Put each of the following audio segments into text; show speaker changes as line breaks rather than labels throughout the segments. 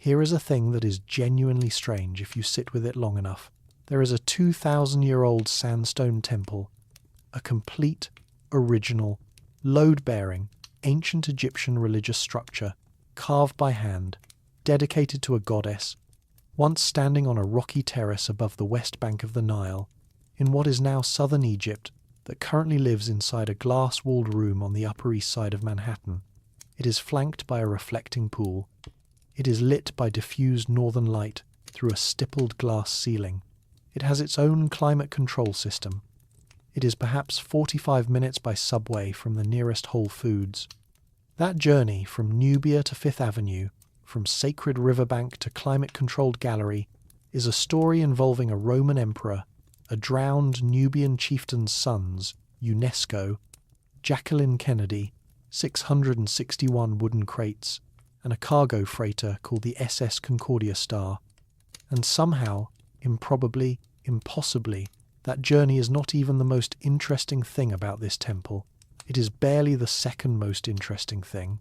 Here is a thing that is genuinely strange if you sit with it long enough. There is a 2,000-year-old sandstone temple, a complete, original, load-bearing, ancient Egyptian religious structure, carved by hand, dedicated to a goddess, once standing on a rocky terrace above the west bank of the Nile, in what is now southern Egypt, that currently lives inside a glass-walled room on the Upper East Side of Manhattan. It is flanked by a reflecting pool. It is lit by diffused northern light through a stippled glass ceiling. It has its own climate control system. It is perhaps 45 minutes by subway from the nearest Whole Foods. That journey from Nubia to Fifth Avenue, from sacred riverbank to climate-controlled gallery, is a story involving a Roman emperor, a drowned Nubian chieftain's sons, UNESCO, Jacqueline Kennedy, 661 wooden crates, and a cargo freighter called the SS Concordia Star. And somehow, improbably, impossibly, that journey is not even the most interesting thing about this temple. It is barely the second most interesting thing.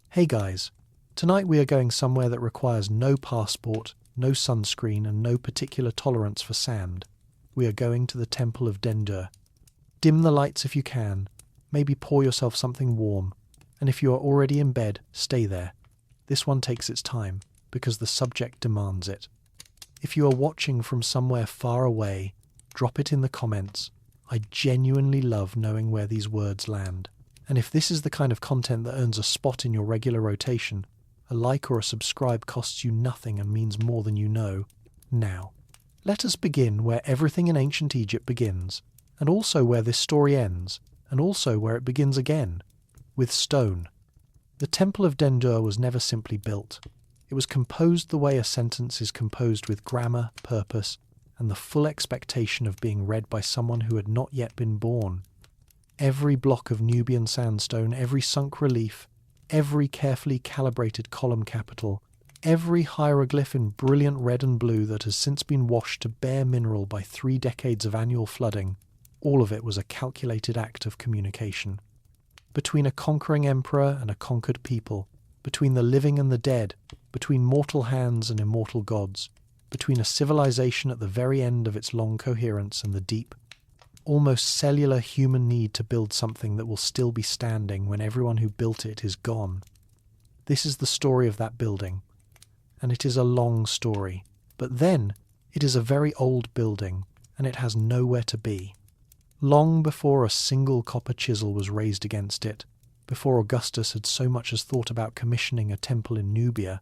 Hey guys, tonight we are going somewhere that requires no passport, no sunscreen, and no particular tolerance for sand. We are going to the Temple of Dendur. Dim the lights if you can, maybe pour yourself something warm, and if you are already in bed, stay there. This one takes its time, because the subject demands it. If you are watching from somewhere far away, drop it in the comments. I genuinely love knowing where these words land. And if this is the kind of content that earns a spot in your regular rotation, a like or a subscribe costs you nothing and means more than you know. Now, let us begin where everything in ancient Egypt begins, and also where this story ends, and also where it begins again, with stone. The Temple of Dendur was never simply built. It was composed the way a sentence is composed, with grammar, purpose, and the full expectation of being read by someone who had not yet been born. Every block of Nubian sandstone, every sunk relief, every carefully calibrated column capital, every hieroglyph in brilliant red and blue that has since been washed to bare mineral by 3 decades of annual flooding, all of it was a calculated act of communication. Between a conquering emperor and a conquered people, between the living and the dead, between mortal hands and immortal gods, between a civilization at the very end of its long coherence and the deep, almost cellular human need to build something that will still be standing when everyone who built it is gone. This is the story of that building. And it is a long story. But then, it is a very old building, and it has nowhere to be. Long before a single copper chisel was raised against it, before Augustus had so much as thought about commissioning a temple in Nubia,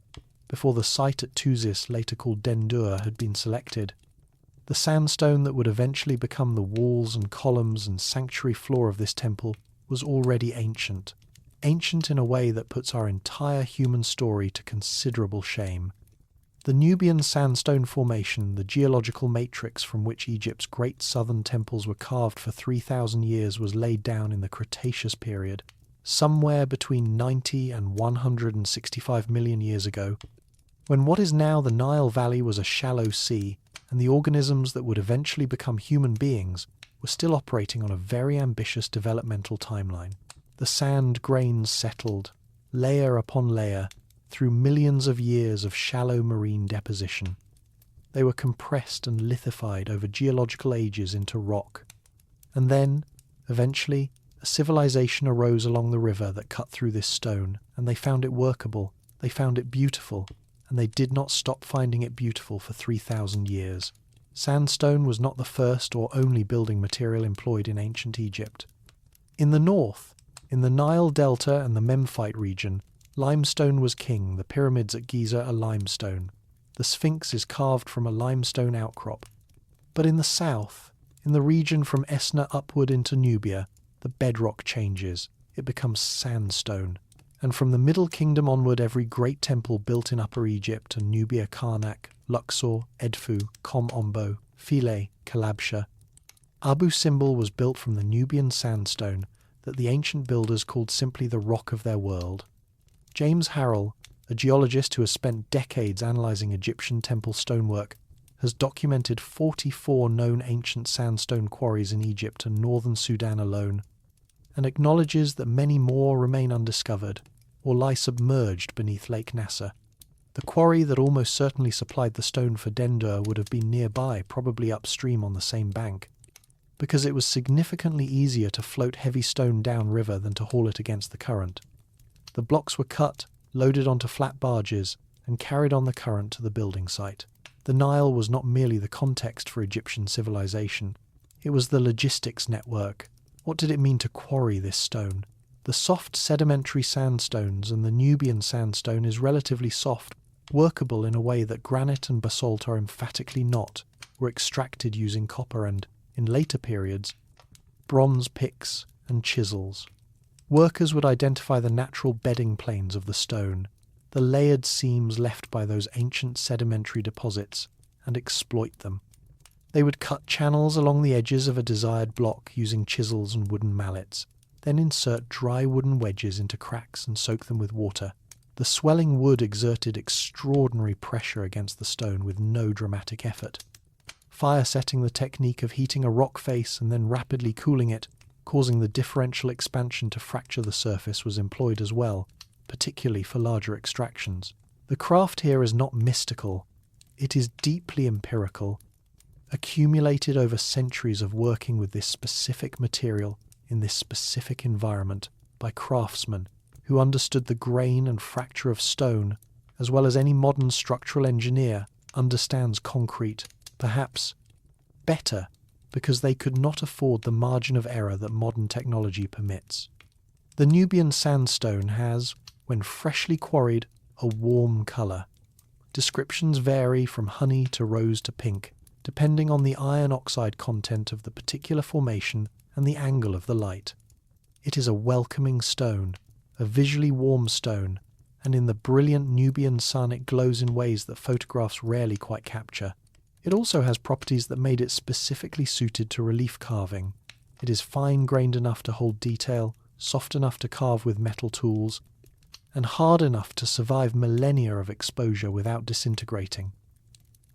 before the site at Thusis, later called Dendur, had been selected, the sandstone that would eventually become the walls and columns and sanctuary floor of this temple was already ancient. Ancient in a way that puts our entire human story to considerable shame. The Nubian sandstone formation, the geological matrix from which Egypt's great southern temples were carved for 3,000 years, was laid down in the Cretaceous period, somewhere between 90 and 165 million years ago, when what is now the Nile Valley was a shallow sea, and the organisms that would eventually become human beings were still operating on a very ambitious developmental timeline. The sand grains settled, layer upon layer, through millions of years of shallow marine deposition. They were compressed and lithified over geological ages into rock. And then, eventually, a civilization arose along the river that cut through this stone, and they found it workable, they found it beautiful, and they did not stop finding it beautiful for 3,000 years. Sandstone was not the first or only building material employed in ancient Egypt. In the north, in the Nile Delta and the Memphite region, limestone was king. The pyramids at Giza are limestone. The Sphinx is carved from a limestone outcrop. But in the south, in the region from Esna upward into Nubia, the bedrock changes. It becomes sandstone. And from the Middle Kingdom onward, every great temple built in Upper Egypt and Nubia, Karnak, Luxor, Edfu, Kom Ombo, Philae, Calabsha. Abu Simbel was built from the Nubian sandstone that the ancient builders called simply the rock of their world. James Harrell, a geologist who has spent decades analysing Egyptian temple stonework, has documented 44 known ancient sandstone quarries in Egypt and northern Sudan alone, and acknowledges that many more remain undiscovered or lie submerged beneath Lake Nasser. The quarry that almost certainly supplied the stone for Dendur would have been nearby, probably upstream on the same bank, because it was significantly easier to float heavy stone downriver than to haul it against the current. The blocks were cut, loaded onto flat barges, and carried on the current to the building site. The Nile was not merely the context for Egyptian civilization, it was the logistics network. What did it mean to quarry this stone? The soft sedimentary sandstones and the Nubian sandstone is relatively soft, workable in a way that granite and basalt are emphatically not, were extracted using copper and, in later periods, bronze picks and chisels. Workers would identify the natural bedding planes of the stone, the layered seams left by those ancient sedimentary deposits, and exploit them. They would cut channels along the edges of a desired block using chisels and wooden mallets, then insert dry wooden wedges into cracks and soak them with water. The swelling wood exerted extraordinary pressure against the stone with no dramatic effort. Fire setting, the technique of heating a rock face and then rapidly cooling it, causing the differential expansion to fracture the surface, was employed as well, particularly for larger extractions. The craft here is not mystical, it is deeply empirical, accumulated over centuries of working with this specific material in this specific environment by craftsmen who understood the grain and fracture of stone as well as any modern structural engineer understands concrete, perhaps better, because they could not afford the margin of error that modern technology permits. The Nubian sandstone has, when freshly quarried, a warm colour. Descriptions vary from honey to rose to pink, depending on the iron oxide content of the particular formation and the angle of the light. It is a welcoming stone, a visually warm stone, and in the brilliant Nubian sun it glows in ways that photographs rarely quite capture. It also has properties that made it specifically suited to relief carving. It is fine-grained enough to hold detail, soft enough to carve with metal tools, and hard enough to survive millennia of exposure without disintegrating.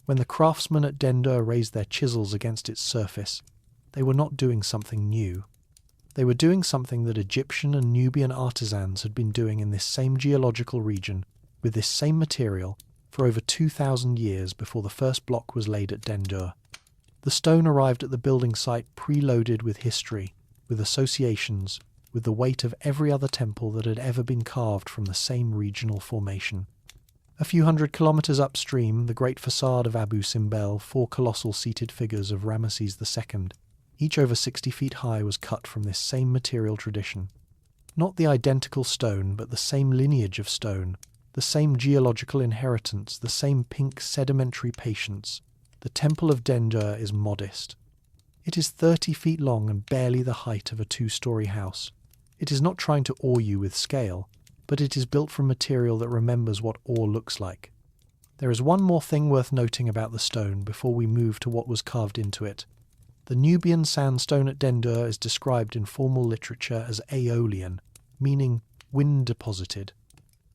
When the craftsmen at Dendur raised their chisels against its surface, they were not doing something new. They were doing something that Egyptian and Nubian artisans had been doing in this same geological region, with this same material, for over 2,000 years before the first block was laid at Dendur. The stone arrived at the building site preloaded with history, with associations, with the weight of every other temple that had ever been carved from the same regional formation. A few hundred kilometres upstream, the great facade of Abu Simbel, 4 colossal seated figures of Ramesses II, each over 60 feet high, was cut from this same material tradition. Not the identical stone, but the same lineage of stone, the same geological inheritance, the same pink sedimentary patience. The Temple of Dendur is modest. It is 30 feet long and barely the height of a 2-story house. It is not trying to awe you with scale, but it is built from material that remembers what awe looks like. There is one more thing worth noting about the stone before we move to what was carved into it. The Nubian sandstone at Dendur is described in formal literature as aeolian, meaning wind-deposited.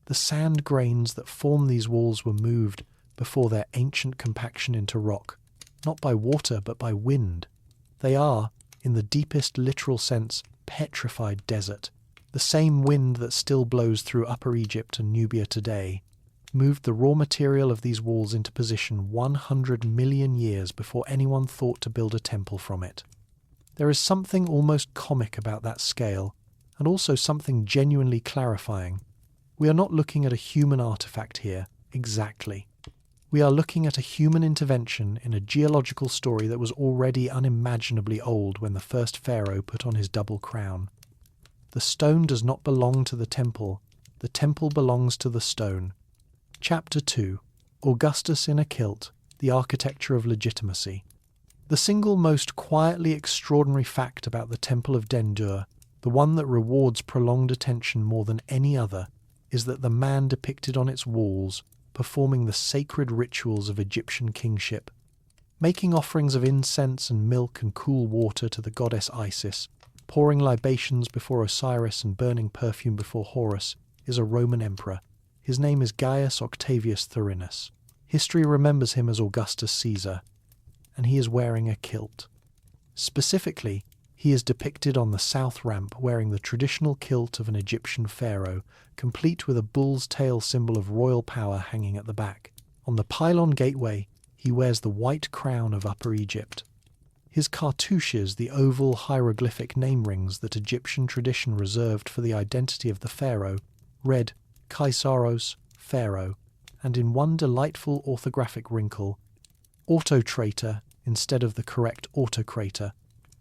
The sand grains that form these walls were moved before their ancient compaction into rock, not by water but by wind. They are, in the deepest literal sense, petrified desert. The same wind that still blows through Upper Egypt and Nubia today moved the raw material of these walls into position 100 million years before anyone thought to build a temple from it. There is something almost comic about that scale, and also something genuinely clarifying. We are not looking at a human artifact here, exactly. We are looking at a human intervention in a geological story that was already unimaginably old when the first pharaoh put on his double crown. The stone does not belong to the temple belongs to the stone. Chapter 2. Augustus in a Kilt, the Architecture of Legitimacy. The single most quietly extraordinary fact about the Temple of Dendur, the one that rewards prolonged attention more than any other, is that the man depicted on its walls, performing the sacred rituals of Egyptian kingship, making offerings of incense and milk and cool water to the goddess Isis, pouring libations before Osiris and burning perfume before Horus, is a Roman emperor. His name is Gaius Octavius Thurinus. History remembers him as Augustus Caesar, and he is wearing a kilt. Specifically, He is depicted on the south ramp wearing the traditional kilt of an Egyptian pharaoh, complete with a bull's tail symbol of royal power hanging at the back. On the pylon gateway, he wears the white crown of Upper Egypt. His cartouches, the oval hieroglyphic name rings that Egyptian tradition reserved for the identity of the pharaoh, read Kaisaros, Pharaoh, and in one delightful orthographic wrinkle, autotrator instead of the correct autocrator,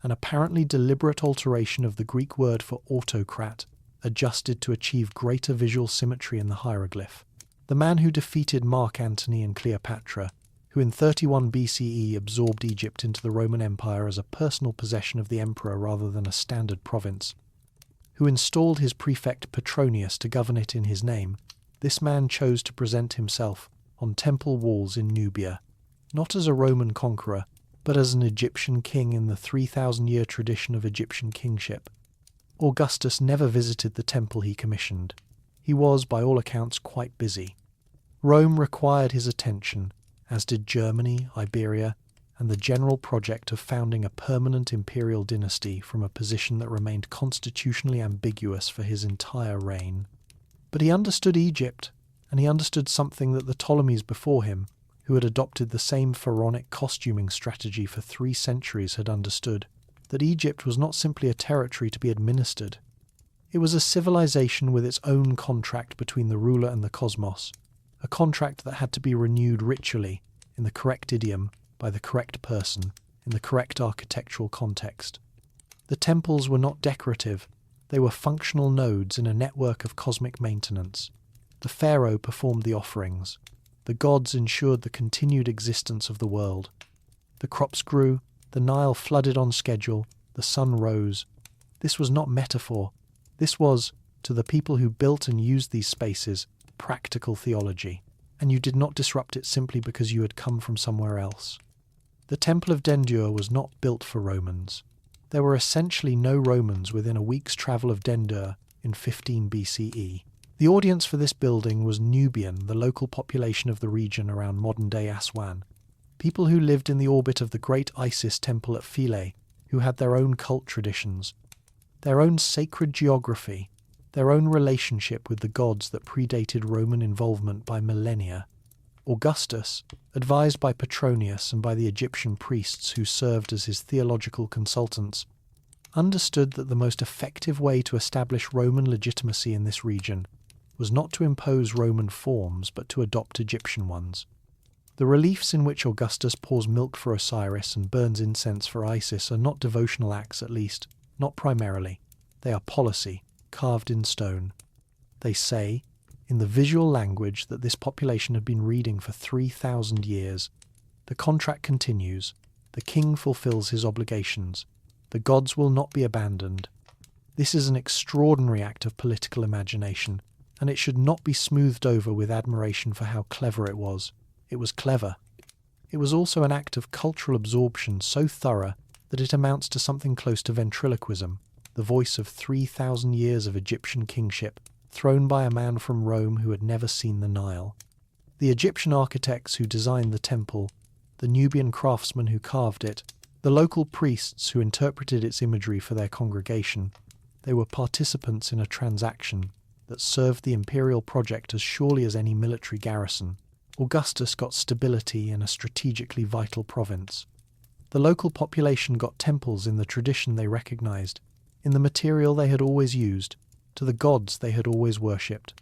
an apparently deliberate alteration of the Greek word for autocrat, adjusted to achieve greater visual symmetry in the hieroglyph. The man who defeated Mark Antony and Cleopatra, who in 31 BCE absorbed Egypt into the Roman Empire as a personal possession of the emperor rather than a standard province, who installed his prefect Petronius to govern it in his name, this man chose to present himself on temple walls in Nubia, not as a Roman conqueror, but as an Egyptian king in the 3,000-year tradition of Egyptian kingship. Augustus never visited the temple he commissioned. He was, by all accounts, quite busy. Rome required his attention, as did Germany, Iberia, and the general project of founding a permanent imperial dynasty from a position that remained constitutionally ambiguous for his entire reign. But he understood Egypt, and he understood something that the Ptolemies before him, who had adopted the same pharaonic costuming strategy for 3 centuries, had understood, that Egypt was not simply a territory to be administered. It was a civilization with its own contract between the ruler and the cosmos, a contract that had to be renewed ritually, in the correct idiom, by the correct person, in the correct architectural context. The temples were not decorative, they were functional nodes in a network of cosmic maintenance. The pharaoh performed the offerings. The gods ensured the continued existence of the world. The crops grew, the Nile flooded on schedule, the sun rose. This was not metaphor. This was, to the people who built and used these spaces, practical theology, and you did not disrupt it simply because you had come from somewhere else. The Temple of Dendur was not built for Romans. There were essentially no Romans within a week's travel of Dendur in 15 BCE. The audience for this building was Nubian, the local population of the region around modern-day Aswan, people who lived in the orbit of the great Isis temple at Philae, who had their own cult traditions, their own sacred geography, their own relationship with the gods that predated Roman involvement by millennia. Augustus, advised by Petronius and by the Egyptian priests who served as his theological consultants, understood that the most effective way to establish Roman legitimacy in this region was not to impose Roman forms but to adopt Egyptian ones. The reliefs in which Augustus pours milk for Osiris and burns incense for Isis are not devotional acts, at least, not primarily. They are policy, carved in stone. They say, in the visual language that this population had been reading for 3,000 years, the contract continues, the king fulfills his obligations, the gods will not be abandoned. This is an extraordinary act of political imagination, and it should not be smoothed over with admiration for how clever it was. It was clever. It was also an act of cultural absorption so thorough that it amounts to something close to ventriloquism, the voice of 3,000 years of Egyptian kingship, thrown by a man from Rome who had never seen the Nile. The Egyptian architects who designed the temple, the Nubian craftsmen who carved it, the local priests who interpreted its imagery for their congregation, they were participants in a transaction that served the imperial project as surely as any military garrison. Augustus got stability in a strategically vital province. The local population got temples in the tradition they recognized, in the material they had always used, to the gods they had always worshipped.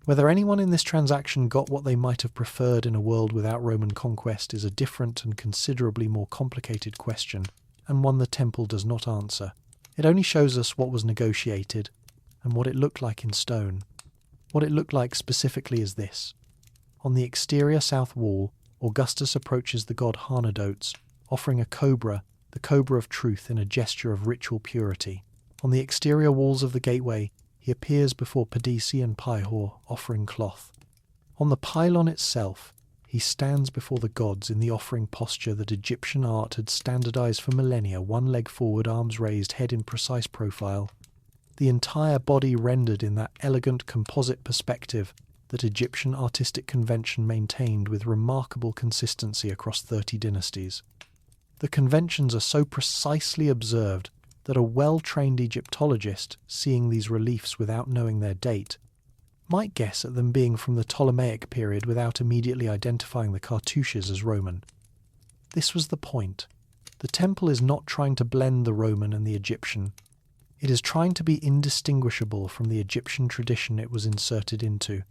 Whether anyone in this transaction got what they might have preferred in a world without Roman conquest is a different and considerably more complicated question, and one the temple does not answer. It only shows us what was negotiated, and what it looked like in stone. What it looked like specifically is this. On the exterior south wall, Augustus approaches the god Harnadotes, offering a cobra, the cobra of truth, in a gesture of ritual purity. On the exterior walls of the gateway, he appears before Pedesi and Pihor, offering cloth. On the pylon itself, he stands before the gods in the offering posture that Egyptian art had standardized for millennia, one leg forward, arms raised, head in precise profile. The entire body rendered in that elegant composite perspective that Egyptian artistic convention maintained with remarkable consistency across 30 dynasties. The conventions are so precisely observed that a well-trained Egyptologist, seeing these reliefs without knowing their date, might guess at them being from the Ptolemaic period without immediately identifying the cartouches as Roman. This was the point. The temple is not trying to blend the Roman and the Egyptian. It is trying to be indistinguishable from the Egyptian tradition it was inserted into.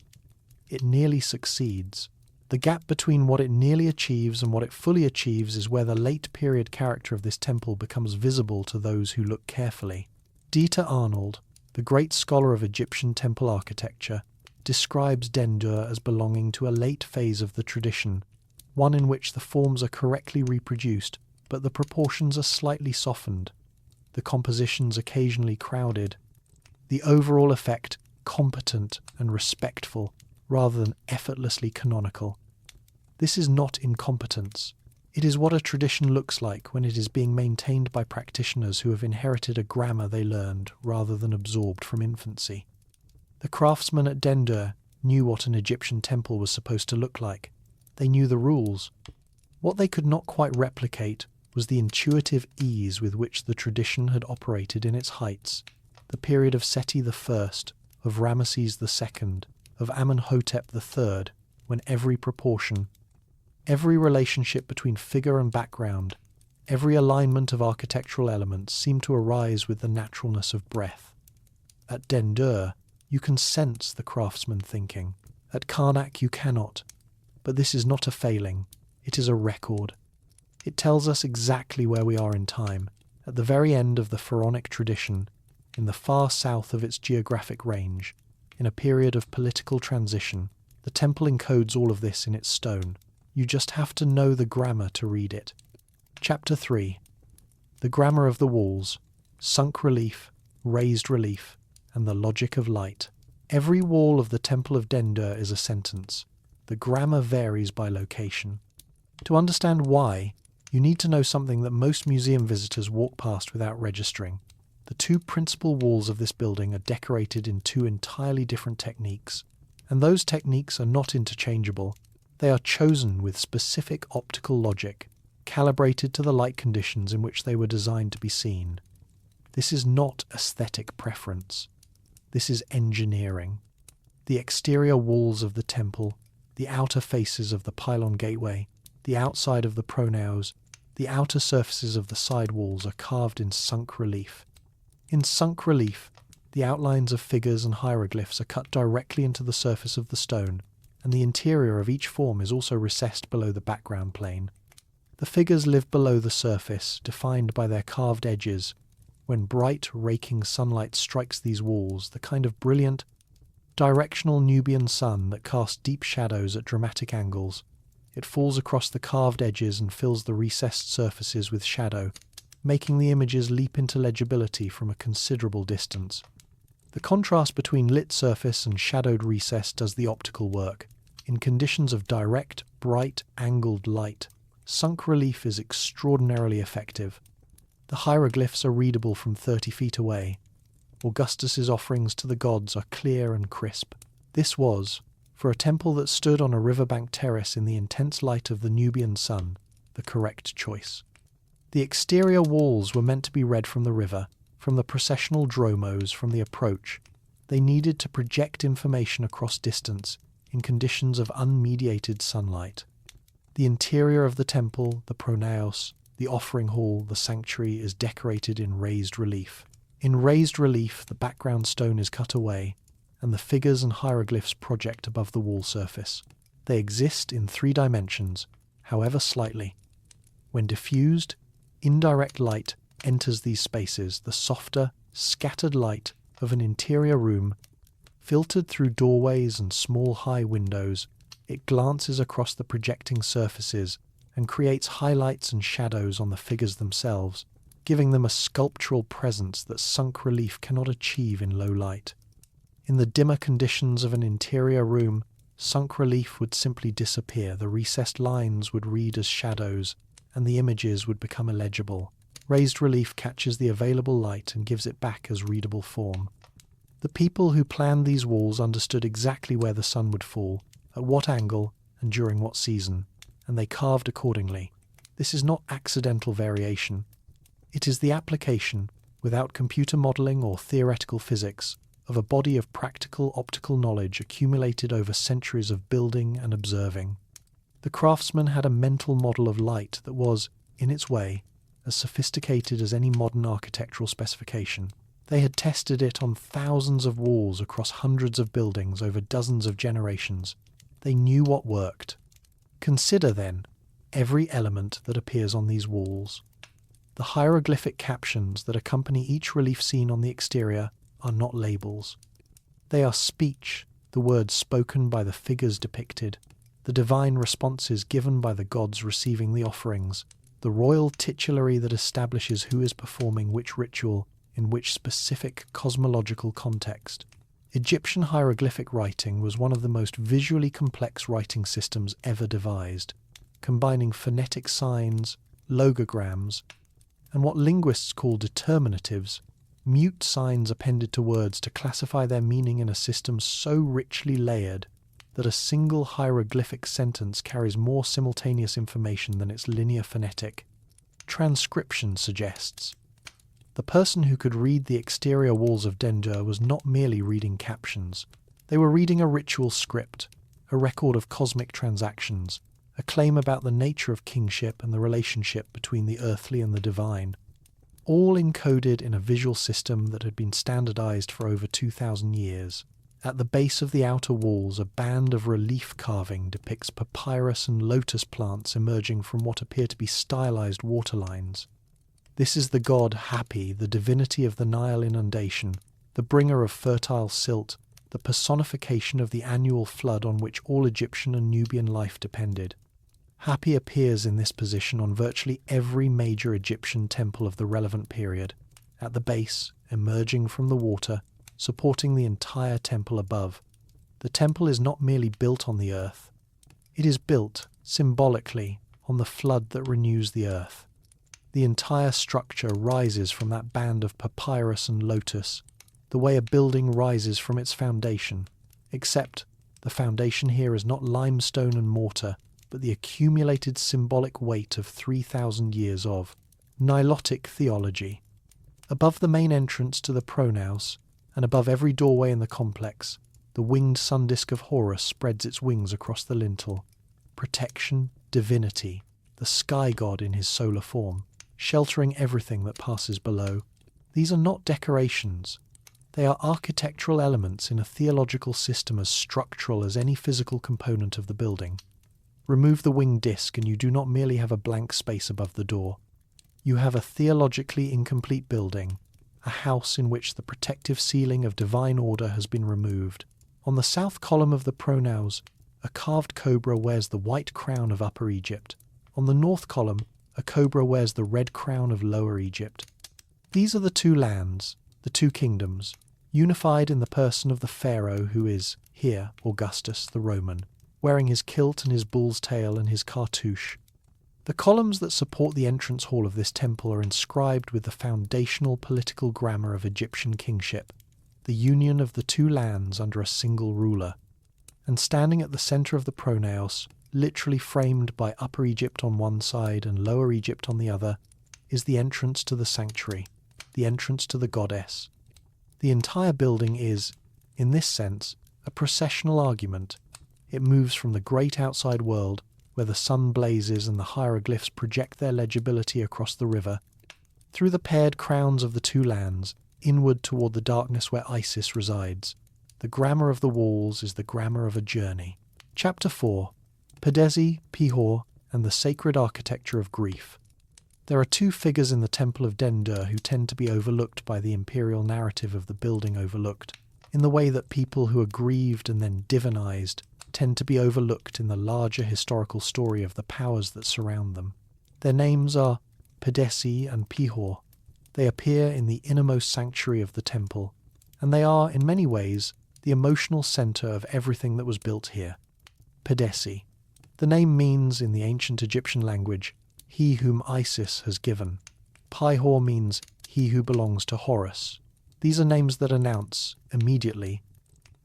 It nearly succeeds. The gap between what it nearly achieves and what it fully achieves is where the late period character of this temple becomes visible to those who look carefully. Dieter Arnold, the great scholar of Egyptian temple architecture, describes Dendur as belonging to a late phase of the tradition, one in which the forms are correctly reproduced, but the proportions are slightly softened, the compositions occasionally crowded, the overall effect competent and respectful rather than effortlessly canonical. This is not incompetence. It is what a tradition looks like when it is being maintained by practitioners who have inherited a grammar they learned rather than absorbed from infancy. The craftsmen at Dendur knew what an Egyptian temple was supposed to look like. They knew the rules. What they could not quite replicate was the intuitive ease with which the tradition had operated in its heights, the period of Seti I, of Ramesses II, of Amenhotep III, when every proportion, every relationship between figure and background, every alignment of architectural elements seemed to arise with the naturalness of breath. At Dendur, you can sense the craftsman thinking. At Karnak you cannot. But this is not a failing. It is a record. It tells us exactly where we are in time, at the very end of the pharaonic tradition, in the far south of its geographic range, in a period of political transition. The temple encodes all of this in its stone. You just have to know the grammar to read it. Chapter 3. The grammar of the walls, sunk relief, raised relief, and the logic of light. Every wall of the Temple of Dendur is a sentence. The grammar varies by location. To understand why, you need to know something that most museum visitors walk past without registering. The two principal walls of this building are decorated in two entirely different techniques, and those techniques are not interchangeable. They are chosen with specific optical logic, calibrated to the light conditions in which they were designed to be seen. This is not aesthetic preference. This is engineering. The exterior walls of the temple, the outer faces of the pylon gateway, the outside of the pronaos, the outer surfaces of the side walls are carved in sunk relief. In sunk relief, the outlines of figures and hieroglyphs are cut directly into the surface of the stone, and the interior of each form is also recessed below the background plane. The figures live below the surface, defined by their carved edges. When bright, raking sunlight strikes these walls, the kind of brilliant, directional Nubian sun that casts deep shadows at dramatic angles, it falls across the carved edges and fills the recessed surfaces with shadow, making the images leap into legibility from a considerable distance. The contrast between lit surface and shadowed recess does the optical work. In conditions of direct, bright, angled light, sunk relief is extraordinarily effective. The hieroglyphs are readable from 30 feet away. Augustus's offerings to the gods are clear and crisp. This was, for a temple that stood on a riverbank terrace in the intense light of the Nubian sun, the correct choice. The exterior walls were meant to be read from the river, from the processional dromos, from the approach. They needed to project information across distance in conditions of unmediated sunlight. The interior of the temple, the pronaos, the offering hall, the sanctuary, is decorated in raised relief. In raised relief, the background stone is cut away, and the figures and hieroglyphs project above the wall surface. They exist in 3 dimensions, however slightly. When diffused, indirect light enters these spaces, the softer, scattered light of an interior room, filtered through doorways and small high windows. It glances across the projecting surfaces and creates highlights and shadows on the figures themselves, giving them a sculptural presence that sunk relief cannot achieve in low light. In the dimmer conditions of an interior room, sunk relief would simply disappear, the recessed lines would read as shadows, and the images would become illegible. Raised relief catches the available light and gives it back as readable form. The people who planned these walls understood exactly where the sun would fall, at what angle, and during what season, and they carved accordingly. This is not accidental variation. It is the application, without computer modelling or theoretical physics, of a body of practical optical knowledge accumulated over centuries of building and observing. The craftsmen had a mental model of light that was, in its way, as sophisticated as any modern architectural specification. They had tested it on thousands of walls across hundreds of buildings over dozens of generations. They knew what worked. Consider, then, every element that appears on these walls. The hieroglyphic captions that accompany each relief scene on the exterior are not labels. They are speech, the words spoken by the figures depicted, the divine responses given by the gods receiving the offerings, the royal titulary that establishes who is performing which ritual in which specific cosmological context. Egyptian hieroglyphic writing was one of the most visually complex writing systems ever devised, combining phonetic signs, logograms, and what linguists call determinatives, mute signs appended to words to classify their meaning in a system so richly layered that a single hieroglyphic sentence carries more simultaneous information than its linear phonetic. Transcription suggests. The person who could read the exterior walls of Dendur was not merely reading captions. They were reading a ritual script, a record of cosmic transactions, a claim about the nature of kingship and the relationship between the earthly and the divine, all encoded in a visual system that had been standardized for over 2,000 years. At the base of the outer walls, a band of relief carving depicts papyrus and lotus plants emerging from what appear to be stylized waterlines. This is the god Hapi, the divinity of the Nile inundation, the bringer of fertile silt, the personification of the annual flood on which all Egyptian and Nubian life depended. Hapi appears in this position on virtually every major Egyptian temple of the relevant period, at the base, emerging from the water, supporting the entire temple above. The temple is not merely built on the earth, it is built, symbolically, on the flood that renews the earth. The entire structure rises from that band of papyrus and lotus, the way a building rises from its foundation, except the foundation here is not limestone and mortar, but the accumulated symbolic weight of 3,000 years of Nilotic theology. Above the main entrance to the pronaos, and above every doorway in the complex, the winged sun disk of Horus spreads its wings across the lintel. Protection, divinity, the sky god in his solar form, sheltering everything that passes below. These are not decorations. They are architectural elements in a theological system as structural as any physical component of the building. Remove the winged disk and you do not merely have a blank space above the door. You have a theologically incomplete building, a house in which the protective ceiling of divine order has been removed. On the south column of the pronaos, a carved cobra wears the white crown of Upper Egypt. On the north column, a cobra wears the red crown of Lower Egypt. These are the two lands, the two kingdoms, unified in the person of the pharaoh who is, here, Augustus the Roman, wearing his kilt and his bull's tail and his cartouche. The columns that support the entrance hall of this temple are inscribed with the foundational political grammar of Egyptian kingship, the union of the two lands under a single ruler. And standing at the centre of the pronaos, literally framed by Upper Egypt on one side and Lower Egypt on the other, is the entrance to the sanctuary, the entrance to the goddess. The entire building is, in this sense, a processional argument. It moves from the great outside world, where the sun blazes and the hieroglyphs project their legibility across the river, through the paired crowns of the two lands, inward toward the darkness where Isis resides. The grammar of the walls is the grammar of a journey. Chapter 4. Pedesi, Pihor, and the Sacred Architecture of Grief. There are two figures in the Temple of Dendur who tend to be overlooked by the imperial narrative of the building overlooked, in the way that people who are grieved and then divinized tend to be overlooked in the larger historical story of the powers that surround them. Their names are Pedesi and Pihor. They appear in the innermost sanctuary of the temple, and they are, in many ways, the emotional centre of everything that was built here. Pedesi. The name means, in the ancient Egyptian language, he whom Isis has given. Pihor means he who belongs to Horus. These are names that announce, immediately,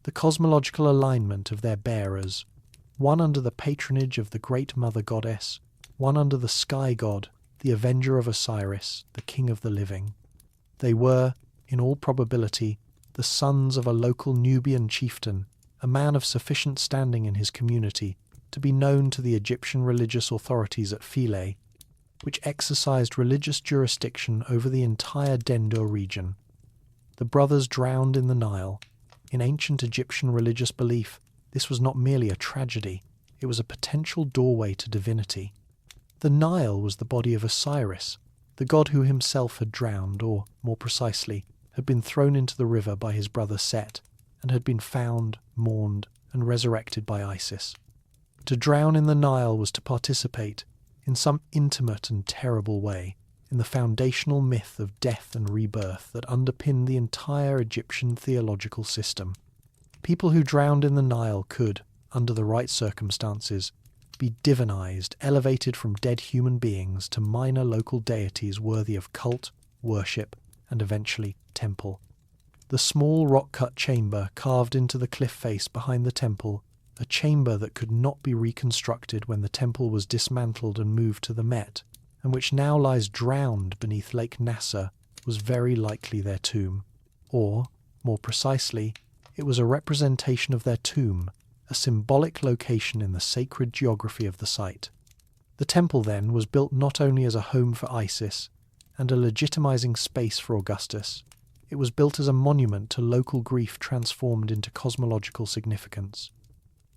the cosmological alignment of their bearers, one under the patronage of the great mother goddess, one under the sky god, the avenger of Osiris, the king of the living. They were, in all probability, the sons of a local Nubian chieftain, a man of sufficient standing in his community to be known to the Egyptian religious authorities at Philae, which exercised religious jurisdiction over the entire Dendur region. The brothers drowned in the Nile. In ancient Egyptian religious belief, this was not merely a tragedy, it was a potential doorway to divinity. The Nile was the body of Osiris, the god who himself had drowned, or, more precisely, had been thrown into the river by his brother Set, and had been found, mourned, and resurrected by Isis. To drown in the Nile was to participate, in some intimate and terrible way, in the foundational myth of death and rebirth that underpinned the entire Egyptian theological system. People who drowned in the Nile could, under the right circumstances, be divinized, elevated from dead human beings to minor local deities worthy of cult, worship, and eventually temple. The small rock-cut chamber carved into the cliff face behind the temple, a chamber that could not be reconstructed when the temple was dismantled and moved to the Met, and which now lies drowned beneath Lake Nasser, was very likely their tomb. Or, more precisely, it was a representation of their tomb, a symbolic location in the sacred geography of the site. The temple, then, was built not only as a home for Isis and a legitimizing space for Augustus, it was built as a monument to local grief transformed into cosmological significance.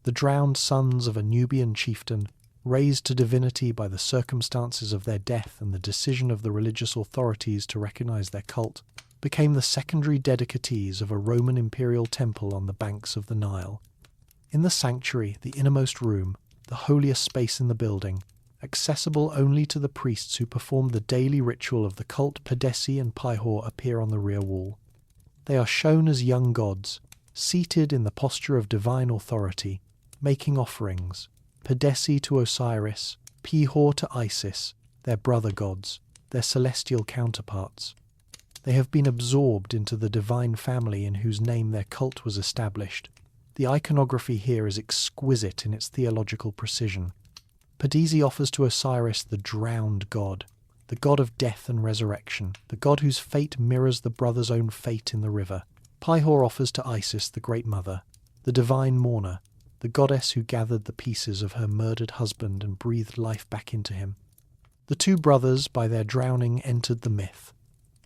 The drowned sons of a Nubian chieftain, raised to divinity by the circumstances of their death and the decision of the religious authorities to recognize their cult, became the secondary dedicatees of a Roman imperial temple on the banks of the Nile. In the sanctuary, the innermost room, the holiest space in the building, accessible only to the priests who performed the daily ritual of the cult, Pedesi and Pihor appear on the rear wall. They are shown as young gods, seated in the posture of divine authority, making offerings, Pedesi to Osiris, Pihor to Isis, their brother gods, their celestial counterparts. They have been absorbed into the divine family in whose name their cult was established. The iconography here is exquisite in its theological precision. Pedesi offers to Osiris the drowned god, the god of death and resurrection, the god whose fate mirrors the brother's own fate in the river. Pihor offers to Isis the Great Mother, the divine mourner, the goddess who gathered the pieces of her murdered husband and breathed life back into him. The two brothers, by their drowning, entered the myth.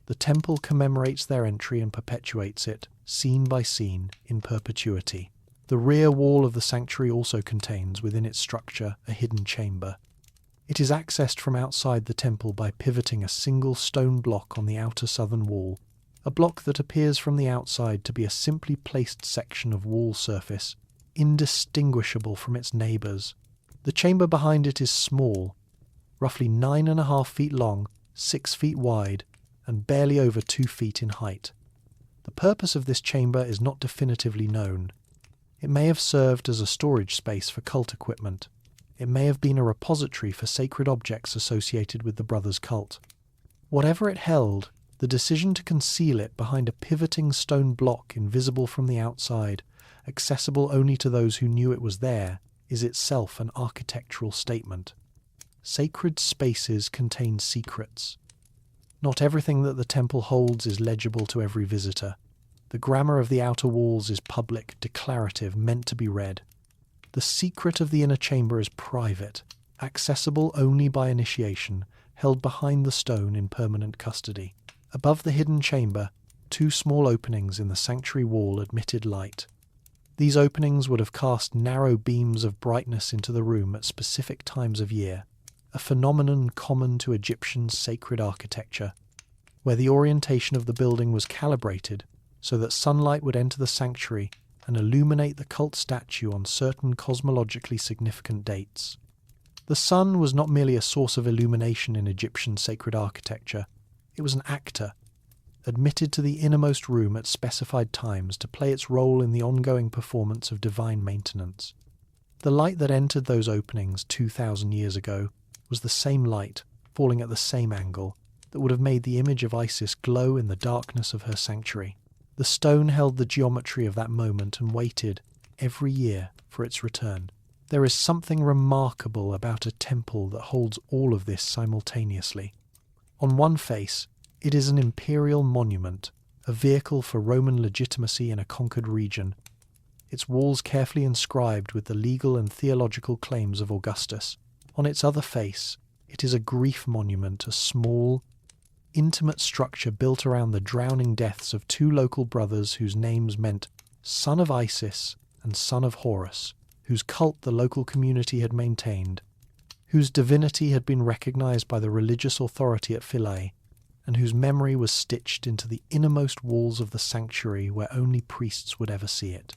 The temple commemorates their entry and perpetuates it, scene by scene, in perpetuity. The rear wall of the sanctuary also contains, within its structure, a hidden chamber. It is accessed from outside the temple by pivoting a single stone block on the outer southern wall, a block that appears from the outside to be a simply placed section of wall surface, indistinguishable from its neighbours. The chamber behind it is small, roughly 9.5 feet long, 6 feet wide, and barely over 2 feet in height. The purpose of this chamber is not definitively known. It may have served as a storage space for cult equipment. It may have been a repository for sacred objects associated with the brothers' cult. Whatever it held, the decision to conceal it behind a pivoting stone block invisible from the outside, accessible only to those who knew it was there, is itself an architectural statement. Sacred spaces contain secrets. Not everything that the temple holds is legible to every visitor. The grammar of the outer walls is public, declarative, meant to be read. The secret of the inner chamber is private, accessible only by initiation, held behind the stone in permanent custody. Above the hidden chamber, 2 small openings in the sanctuary wall admitted light. These openings would have cast narrow beams of brightness into the room at specific times of year, a phenomenon common to Egyptian sacred architecture, where the orientation of the building was calibrated so that sunlight would enter the sanctuary and illuminate the cult statue on certain cosmologically significant dates. The sun was not merely a source of illumination in Egyptian sacred architecture, it was an actor, admitted to the innermost room at specified times to play its role in the ongoing performance of divine maintenance. The light that entered those openings 2,000 years ago was the same light, falling at the same angle, that would have made the image of Isis glow in the darkness of her sanctuary. The stone held the geometry of that moment and waited, every year, for its return. There is something remarkable about a temple that holds all of this simultaneously. On one face, It is an imperial monument, a vehicle for Roman legitimacy in a conquered region, its walls carefully inscribed with the legal and theological claims of Augustus. On its other face, it is a grief monument, a small, intimate structure built around the drowning deaths of two local brothers whose names meant son of Isis and son of Horus, whose cult the local community had maintained, whose divinity had been recognized by the religious authority at Philae, and whose memory was stitched into the innermost walls of the sanctuary where only priests would ever see it.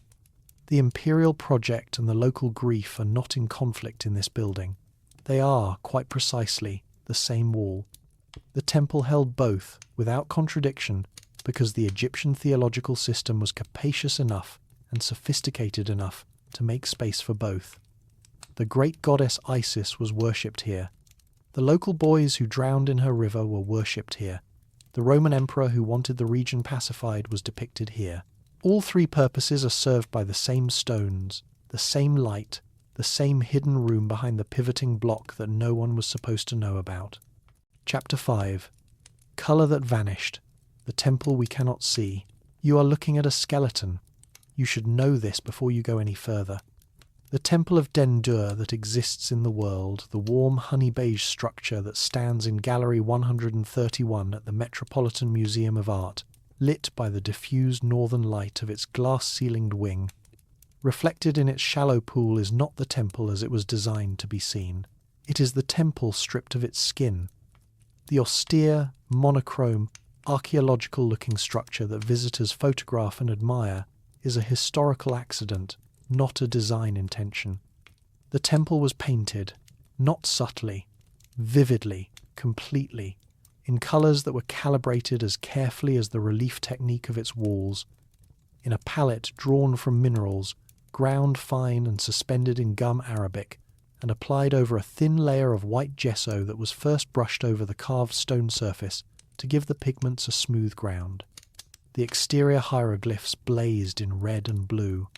The imperial project and the local grief are not in conflict in this building. They are, quite precisely, the same wall. The temple held both, without contradiction, because the Egyptian theological system was capacious enough and sophisticated enough to make space for both. The great goddess Isis was worshipped here. The local boys who drowned in her river were worshipped here. The Roman emperor who wanted the region pacified was depicted here. All three purposes are served by the same stones, the same light, the same hidden room behind the pivoting block that no one was supposed to know about. Chapter 5. Colour that vanished. The temple we cannot see. You are looking at a skeleton. You should know this before you go any further. The Temple of Dendur that exists in the world, the warm honey beige structure that stands in Gallery 131 at the Metropolitan Museum of Art, lit by the diffused northern light of its glass-ceilinged wing. Reflected in its shallow pool is not the temple as it was designed to be seen. It is the temple stripped of its skin. The austere, monochrome, archaeological-looking structure that visitors photograph and admire is a historical accident, not a design intention. The temple was painted, not subtly, vividly, completely, in colours that were calibrated as carefully as the relief technique of its walls, in a palette drawn from minerals, ground fine and suspended in gum arabic, and applied over a thin layer of white gesso that was first brushed over the carved stone surface to give the pigments a smooth ground. The exterior hieroglyphs blazed in red and blue.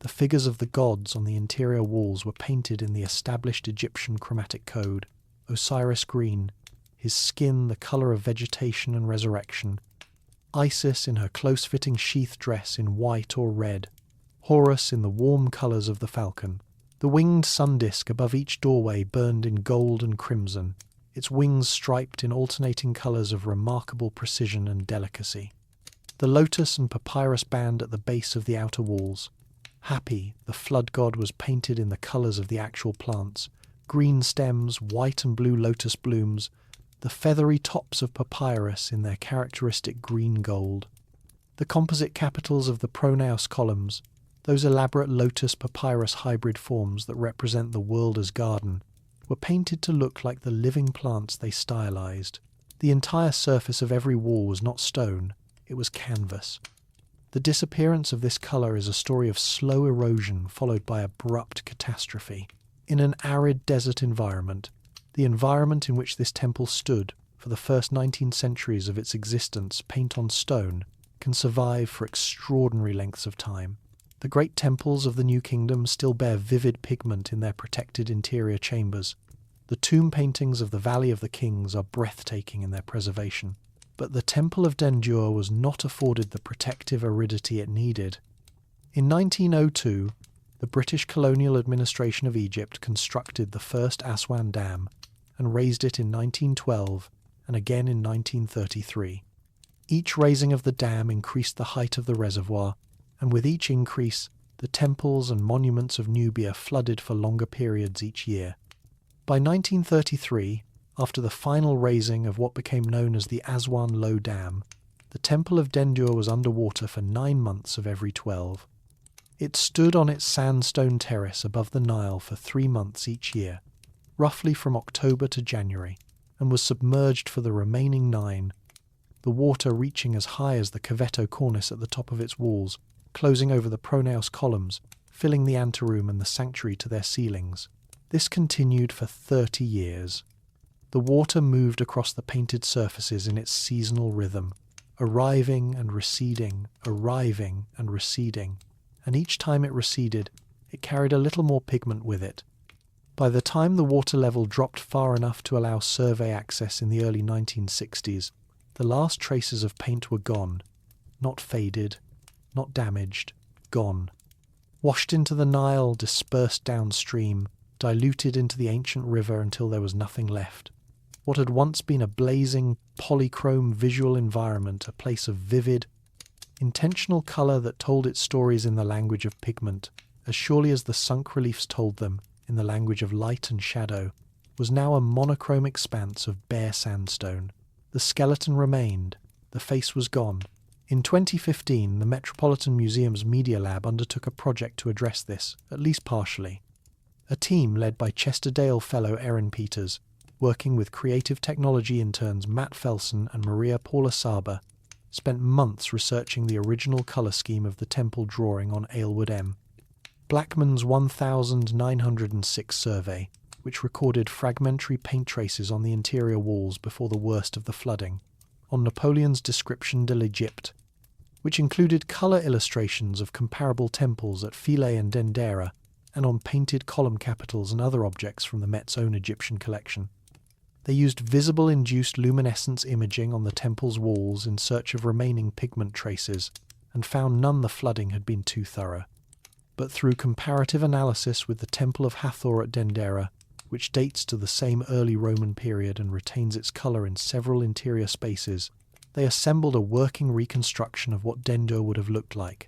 The figures of the gods on the interior walls were painted in the established Egyptian chromatic code: Osiris green, his skin the colour of vegetation and resurrection, Isis in her close-fitting sheath dress in white or red, Horus in the warm colours of the falcon. The winged sun disk above each doorway burned in gold and crimson, its wings striped in alternating colours of remarkable precision and delicacy. The lotus and papyrus band at the base of the outer walls. Happy, the flood god was painted in the colours of the actual plants: green stems, white and blue lotus blooms, the feathery tops of papyrus in their characteristic green gold. The composite capitals of the pronaos columns, those elaborate lotus papyrus hybrid forms that represent the world as garden, were painted to look like the living plants they stylized. The entire surface of every wall was not stone, it was canvas. The disappearance of this colour is a story of slow erosion followed by abrupt catastrophe. In an arid desert environment, the environment in which this temple stood for the first 19 centuries of its existence, paint on stone, can survive for extraordinary lengths of time. The great temples of the New Kingdom still bear vivid pigment in their protected interior chambers. The tomb paintings of the Valley of the Kings are breathtaking in their preservation. But the Temple of Dendur was not afforded the protective aridity it needed. In 1902, the British colonial administration of Egypt constructed the first Aswan Dam and raised it in 1912 and again in 1933. Each raising of the dam increased the height of the reservoir, and with each increase, the temples and monuments of Nubia flooded for longer periods each year. By 1933, after the final raising of what became known as the Aswan Low Dam, the Temple of Dendur was underwater for 9 months of every 12. It stood on its sandstone terrace above the Nile for 3 months each year, roughly from October to January, and was submerged for the remaining 9, the water reaching as high as the cavetto cornice at the top of its walls, closing over the pronaos columns, filling the anteroom and the sanctuary to their ceilings. This continued for 30 years. The water moved across the painted surfaces in its seasonal rhythm, arriving and receding, and each time it receded, it carried a little more pigment with it. By the time the water level dropped far enough to allow survey access in the early 1960s, The last traces of paint were gone. Not faded, not damaged, gone. Washed into the Nile, dispersed downstream, diluted into the ancient river until there was nothing left. What had once been a blazing, polychrome visual environment, a place of vivid, intentional colour that told its stories in the language of pigment, as surely as the sunk reliefs told them in the language of light and shadow, was now a monochrome expanse of bare sandstone. The skeleton remained, the face was gone. In 2015, the Metropolitan Museum's Media Lab undertook a project to address this, at least partially. A team led by Chesterdale Fellow Erin Peters, working with creative technology interns Matt Felsen and Maria Paula Saba, spent months researching the original colour scheme of the temple drawing on Aylward M. Blackman's 1906 survey, which recorded fragmentary paint traces on the interior walls before the worst of the flooding, on Napoleon's Description de l'Egypte, which included colour illustrations of comparable temples at Philae and Dendera, and on painted column capitals and other objects from the Met's own Egyptian collection. They used visible-induced luminescence imaging on the temple's walls in search of remaining pigment traces, and found none the flooding had been too thorough. But through comparative analysis with the Temple of Hathor at Dendera, which dates to the same early Roman period and retains its colour in several interior spaces, they assembled a working reconstruction of what Dendur would have looked like.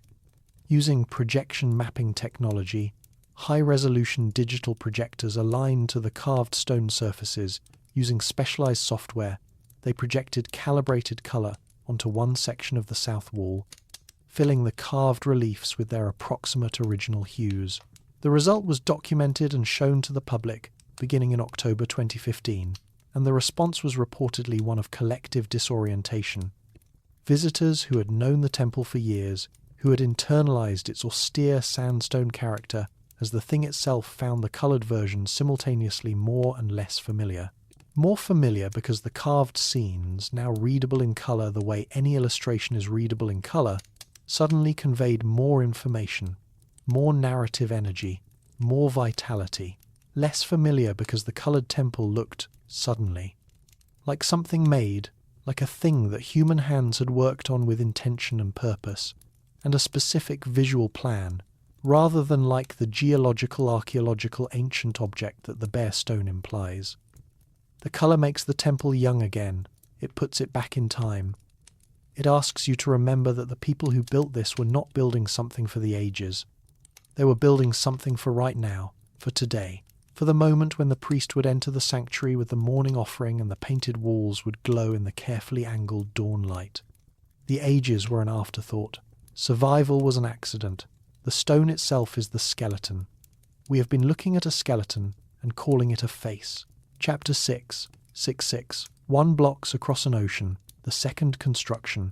Using projection mapping technology, high-resolution digital projectors aligned to the carved stone surfaces, using specialized software, they projected calibrated colour onto one section of the south wall, filling the carved reliefs with their approximate original hues. The result was documented and shown to the public beginning in October 2015, and the response was reportedly one of collective disorientation. Visitors who had known the temple for years, who had internalized its austere sandstone character as the thing itself, found the coloured version simultaneously more and less familiar. More familiar because the carved scenes, now readable in colour the way any illustration is readable in colour, suddenly conveyed more information, more narrative energy, more vitality. Less familiar because the coloured temple looked, suddenly, like something made, like a thing that human hands had worked on with intention and purpose, and a specific visual plan, rather than like the geological, archaeological, ancient object that the bare stone implies. The colour makes the temple young again. It puts it back in time. It asks you to remember that the people who built this were not building something for the ages. They were building something for right now, for today, for the moment when the priest would enter the sanctuary with the morning offering and the painted walls would glow in the carefully angled dawn light. The ages were an afterthought. Survival was an accident. The stone itself is the skeleton. We have been looking at a skeleton and calling it a face. Chapter 6, 6.6, 1 blocks across an ocean, the second construction.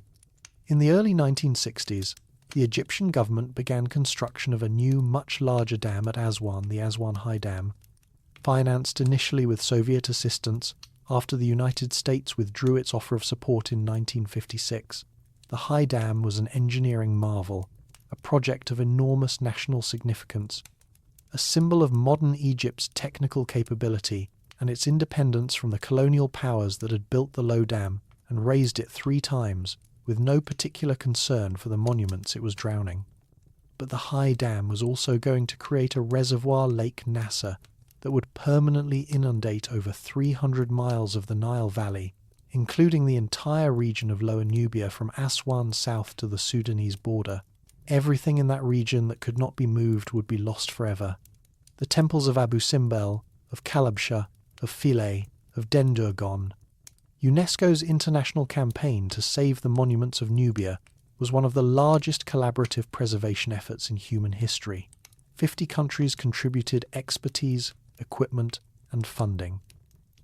In the early 1960s, the Egyptian government began construction of a new, much larger dam at Aswan, the Aswan High Dam. Financed initially with Soviet assistance after the United States withdrew its offer of support in 1956, the High Dam was an engineering marvel, a project of enormous national significance, a symbol of modern Egypt's technical capability and its independence from the colonial powers that had built the low dam and raised it 3 times, with no particular concern for the monuments it was drowning. But the High Dam was also going to create a reservoir, Lake Nasser, that would permanently inundate over 300 miles of the Nile Valley, including the entire region of Lower Nubia from Aswan south to the Sudanese border. Everything in that region that could not be moved would be lost forever. The temples of Abu Simbel, of Kalabsha, of Philae, of Dendur gone. UNESCO's international campaign to save the monuments of Nubia was one of the largest collaborative preservation efforts in human history. 50 countries contributed expertise, equipment, and funding.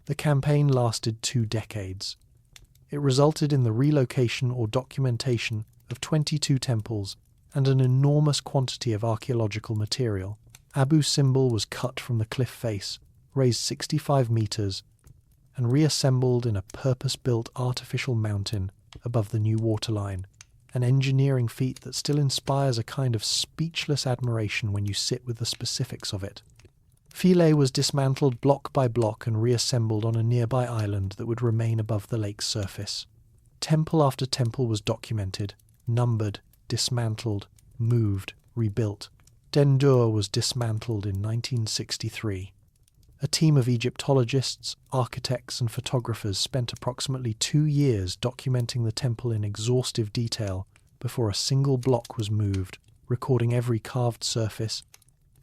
The campaign lasted 2 decades. It resulted in the relocation or documentation of 22 temples and an enormous quantity of archaeological material. Abu Simbel was cut from the cliff face, raised 65 meters, and reassembled in a purpose-built artificial mountain above the new waterline, an engineering feat that still inspires a kind of speechless admiration when you sit with the specifics of it. Philae was dismantled block by block and reassembled on a nearby island that would remain above the lake's surface. Temple after temple was documented, numbered, dismantled, moved, rebuilt. Dendur was dismantled in 1963. A team of Egyptologists, architects and photographers spent approximately 2 years documenting the temple in exhaustive detail before a single block was moved, recording every carved surface,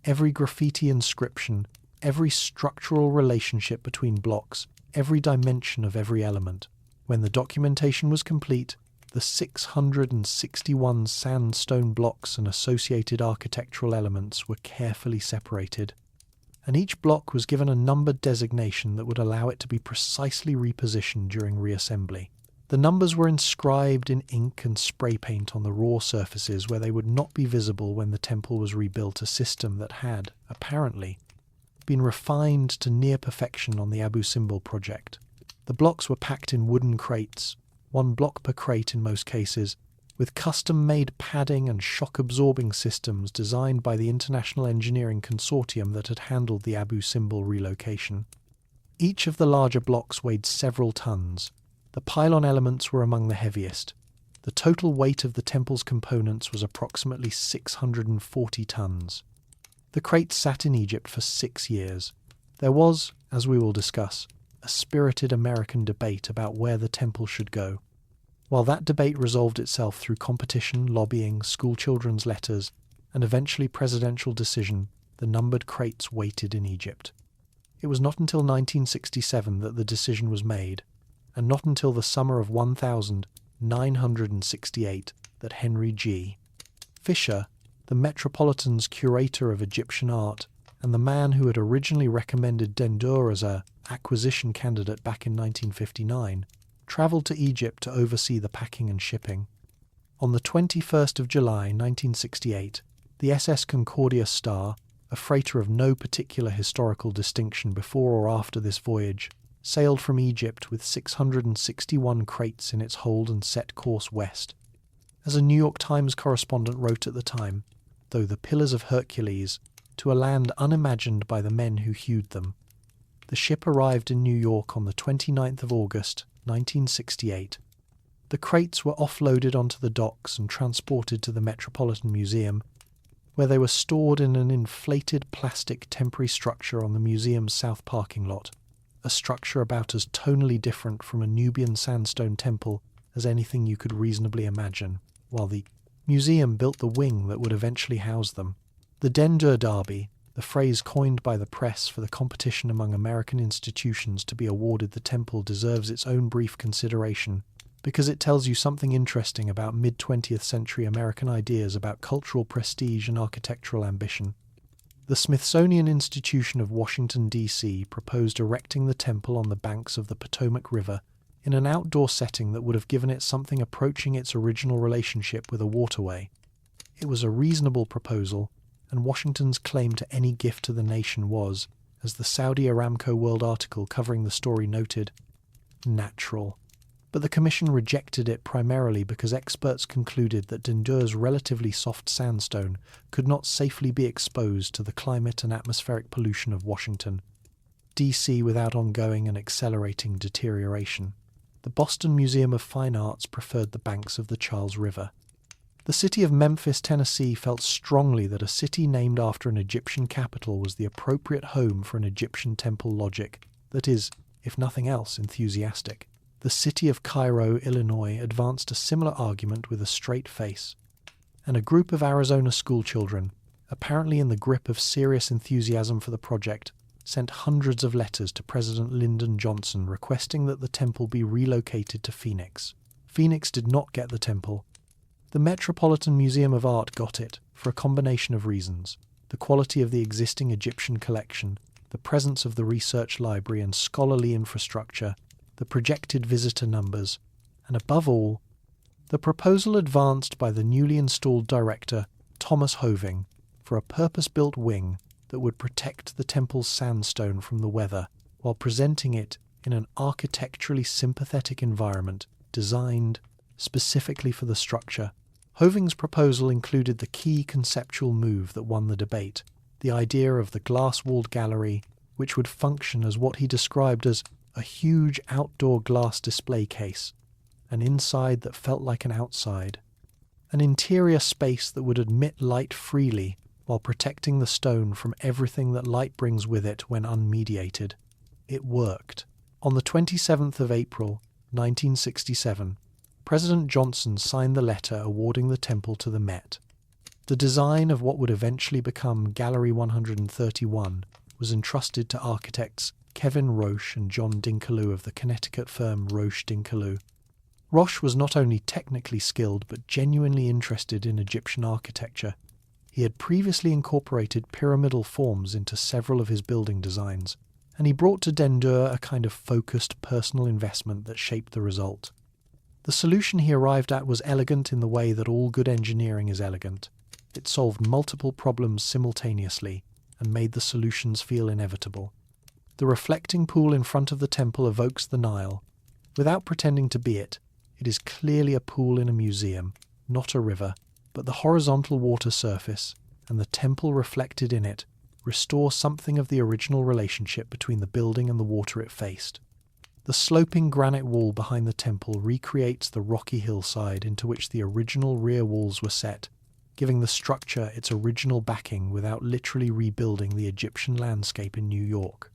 every graffiti inscription, every structural relationship between blocks, every dimension of every element. When the documentation was complete, the 661 sandstone blocks and associated architectural elements were carefully separated, and each block was given a numbered designation that would allow it to be precisely repositioned during reassembly. The numbers were inscribed in ink and spray paint on the raw surfaces where they would not be visible when the temple was rebuilt, a system that had, apparently, been refined to near perfection on the Abu Simbel project. The blocks were packed in wooden crates, 1 block per crate in most cases, with custom-made padding and shock-absorbing systems designed by the international engineering consortium that had handled the Abu Simbel relocation. Each of the larger blocks weighed several tons. The pylon elements were among the heaviest. The total weight of the temple's components was approximately 640 tons. The crates sat in Egypt for 6 years. There was, as we will discuss, a spirited American debate about where the temple should go. While that debate resolved itself through competition, lobbying, schoolchildren's letters, and eventually presidential decision, the numbered crates waited in Egypt. It was not until 1967 that the decision was made, and not until the summer of 1968 that Henry G. Fisher, the Metropolitan's curator of Egyptian art, and the man who had originally recommended Dendur as an acquisition candidate back in 1959, travelled to Egypt to oversee the packing and shipping. On the 21st of July 1968, the SS Concordia Star, a freighter of no particular historical distinction before or after this voyage, sailed from Egypt with 661 crates in its hold and set course west. As a New York Times correspondent wrote at the time, though the Pillars of Hercules, to a land unimagined by the men who hewed them. The ship arrived in New York on the 29th of August, 1968. The crates were offloaded onto the docks and transported to the Metropolitan Museum, where they were stored in an inflated plastic temporary structure on the museum's south parking lot, a structure about as tonally different from a Nubian sandstone temple as anything you could reasonably imagine, while the museum built the wing that would eventually house them. The Dendur Derby, the phrase coined by the press for the competition among American institutions to be awarded the temple, deserves its own brief consideration, because it tells you something interesting about mid-20th century American ideas about cultural prestige and architectural ambition. The Smithsonian Institution of Washington, D.C. proposed erecting the temple on the banks of the Potomac River in an outdoor setting that would have given it something approaching its original relationship with a waterway. It was a reasonable proposal, and Washington's claim to any gift to the nation was, as the Saudi Aramco World article covering the story noted, natural. But the commission rejected it primarily because experts concluded that Dendur's relatively soft sandstone could not safely be exposed to the climate and atmospheric pollution of Washington, D.C. without ongoing and accelerating deterioration. The Boston Museum of Fine Arts preferred the banks of the Charles River. The city of Memphis, Tennessee felt strongly that a city named after an Egyptian capital was the appropriate home for an Egyptian temple logic that is, if nothing else, enthusiastic. The city of Cairo, Illinois advanced a similar argument with a straight face. And a group of Arizona schoolchildren, apparently in the grip of serious enthusiasm for the project, sent hundreds of letters to President Lyndon Johnson requesting that the temple be relocated to Phoenix. Phoenix did not get the temple. The Metropolitan Museum of Art got it, for a combination of reasons: the quality of the existing Egyptian collection, the presence of the research library and scholarly infrastructure, the projected visitor numbers, and above all, the proposal advanced by the newly installed director, Thomas Hoving, for a purpose-built wing that would protect the temple's sandstone from the weather while presenting it in an architecturally sympathetic environment designed specifically for the structure. Hoving's proposal included the key conceptual move that won the debate, the idea of the glass-walled gallery, which would function as what he described as a huge outdoor glass display case, an inside that felt like an outside, an interior space that would admit light freely while protecting the stone from everything that light brings with it when unmediated. It worked. On the 27th of April, 1967, President Johnson signed the letter awarding the temple to the Met. The design of what would eventually become Gallery 131 was entrusted to architects Kevin Roche and John Dinkeloo of the Connecticut firm Roche Dinkeloo. Roche was not only technically skilled but genuinely interested in Egyptian architecture. He had previously incorporated pyramidal forms into several of his building designs, and he brought to Dendur a kind of focused personal investment that shaped the result. The solution he arrived at was elegant in the way that all good engineering is elegant. It solved multiple problems simultaneously and made the solutions feel inevitable. The reflecting pool in front of the temple evokes the Nile. Without pretending to be it, it is clearly a pool in a museum, not a river, but the horizontal water surface and the temple reflected in it restore something of the original relationship between the building and the water it faced. The sloping granite wall behind the temple recreates the rocky hillside into which the original rear walls were set, giving the structure its original backing without literally rebuilding the Egyptian landscape in New York.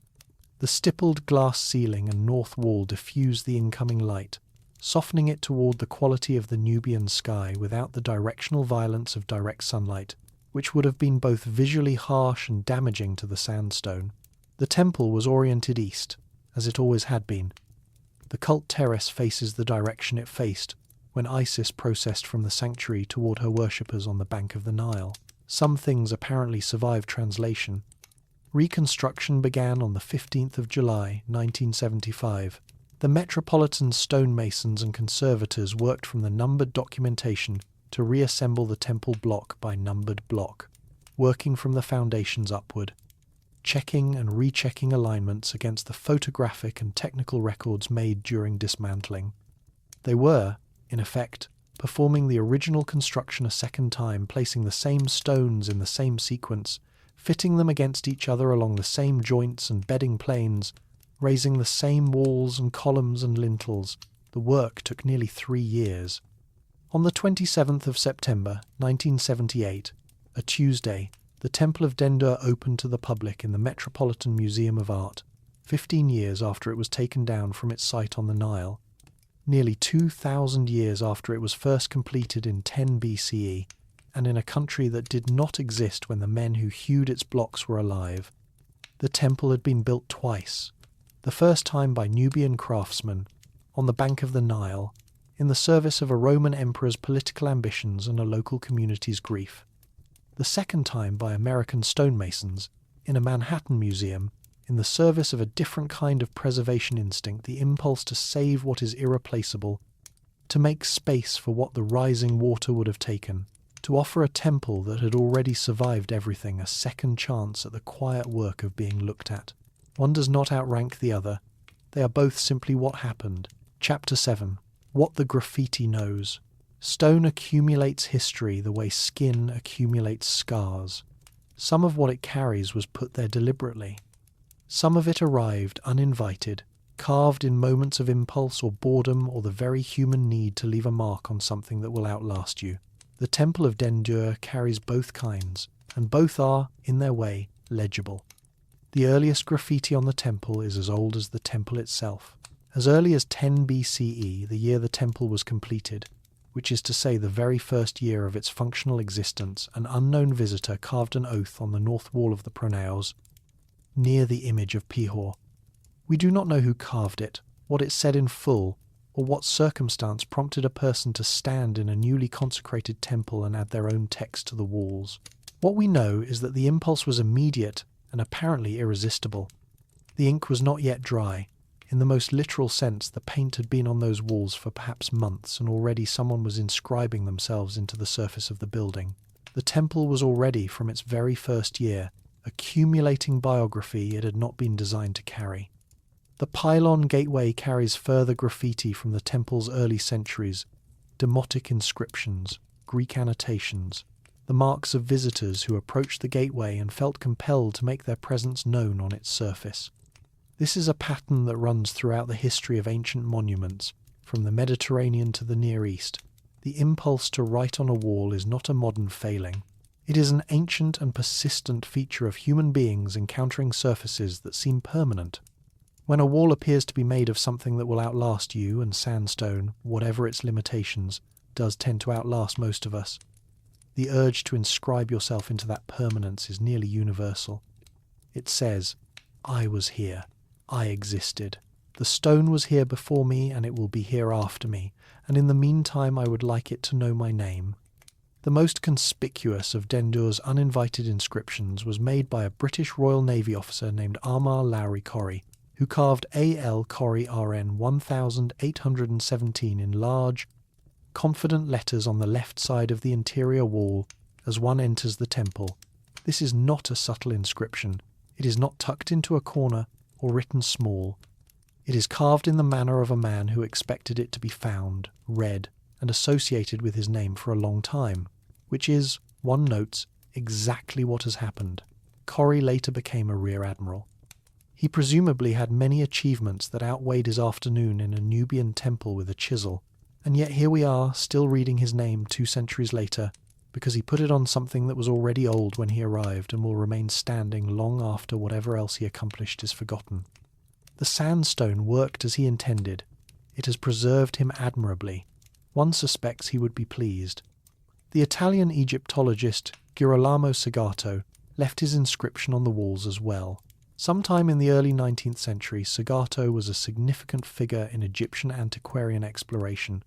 The stippled glass ceiling and north wall diffuse the incoming light, softening it toward the quality of the Nubian sky without the directional violence of direct sunlight, which would have been both visually harsh and damaging to the sandstone. The temple was oriented east, as it always had been. The cult terrace faces the direction it faced when Isis processed from the sanctuary toward her worshippers on the bank of the Nile. Some things apparently survived translation. Reconstruction began on the 15th of July, 1975. The Metropolitan stonemasons and conservators worked from the numbered documentation to reassemble the temple block by numbered block, working from the foundations upward, checking and rechecking alignments against the photographic and technical records made during dismantling. They were, in effect, performing the original construction a second time, placing the same stones in the same sequence, fitting them against each other along the same joints and bedding planes, raising the same walls and columns and lintels. The work took nearly 3 years. On the 27th of September, 1978, a Tuesday, the Temple of Dendur opened to the public in the Metropolitan Museum of Art, 15 years after it was taken down from its site on the Nile. Nearly 2,000 years after it was first completed in 10 BCE, and in a country that did not exist when the men who hewed its blocks were alive. The temple had been built twice, the first time by Nubian craftsmen, on the bank of the Nile, in the service of a Roman emperor's political ambitions and a local community's grief. The second time by American stonemasons, in a Manhattan museum, in the service of a different kind of preservation instinct, the impulse to save what is irreplaceable, to make space for what the rising water would have taken, to offer a temple that had already survived everything a second chance at the quiet work of being looked at. One does not outrank the other. They are both simply what happened. Chapter 7. What the graffiti knows. Stone accumulates history the way skin accumulates scars. Some of what it carries was put there deliberately. Some of it arrived uninvited, carved in moments of impulse or boredom or the very human need to leave a mark on something that will outlast you. The Temple of Dendur carries both kinds, and both are, in their way, legible. The earliest graffiti on the temple is as old as the temple itself. As early as 10 BCE, the year the temple was completed, which is to say the very first year of its functional existence, an unknown visitor carved an oath on the north wall of the pronaos, near the image of Pihor. We do not know who carved it, what it said in full, or what circumstance prompted a person to stand in a newly consecrated temple and add their own text to the walls. What we know is that the impulse was immediate and apparently irresistible. The ink was not yet dry. In the most literal sense, the paint had been on those walls for perhaps months, and already someone was inscribing themselves into the surface of the building. The temple was already, from its very first year, accumulating biography it had not been designed to carry. The pylon gateway carries further graffiti from the temple's early centuries, demotic inscriptions, Greek annotations, the marks of visitors who approached the gateway and felt compelled to make their presence known on its surface. This is a pattern that runs throughout the history of ancient monuments, from the Mediterranean to the Near East, the impulse to write on a wall is not a modern failing. It is an ancient and persistent feature of human beings encountering surfaces that seem permanent. When a wall appears to be made of something that will outlast you, and sandstone, whatever its limitations, does tend to outlast most of us, the urge to inscribe yourself into that permanence is nearly universal. It says, I was here, I existed. The stone was here before me, and it will be here after me, and in the meantime I would like it to know my name. The most conspicuous of Dendur's uninvited inscriptions was made by a British Royal Navy officer named Amar Lowry Corrie, who carved A.L. Corrie RN 1817 in large, confident letters on the left side of the interior wall as one enters the temple. This is not a subtle inscription. It is not tucked into a corner or written small. It is carved in the manner of a man who expected it to be found, read, and associated with his name for a long time, which is, one notes, exactly what has happened. Corrie later became a rear admiral. He presumably had many achievements that outweighed his afternoon in a Nubian temple with a chisel, and yet here we are, still reading his name 2 centuries later, because he put it on something that was already old when he arrived and will remain standing long after whatever else he accomplished is forgotten. The sandstone worked as he intended. It has preserved him admirably. One suspects he would be pleased. The Italian Egyptologist Girolamo Segato left his inscription on the walls as well. Sometime in the early 19th century, Segato was a significant figure in Egyptian antiquarian exploration,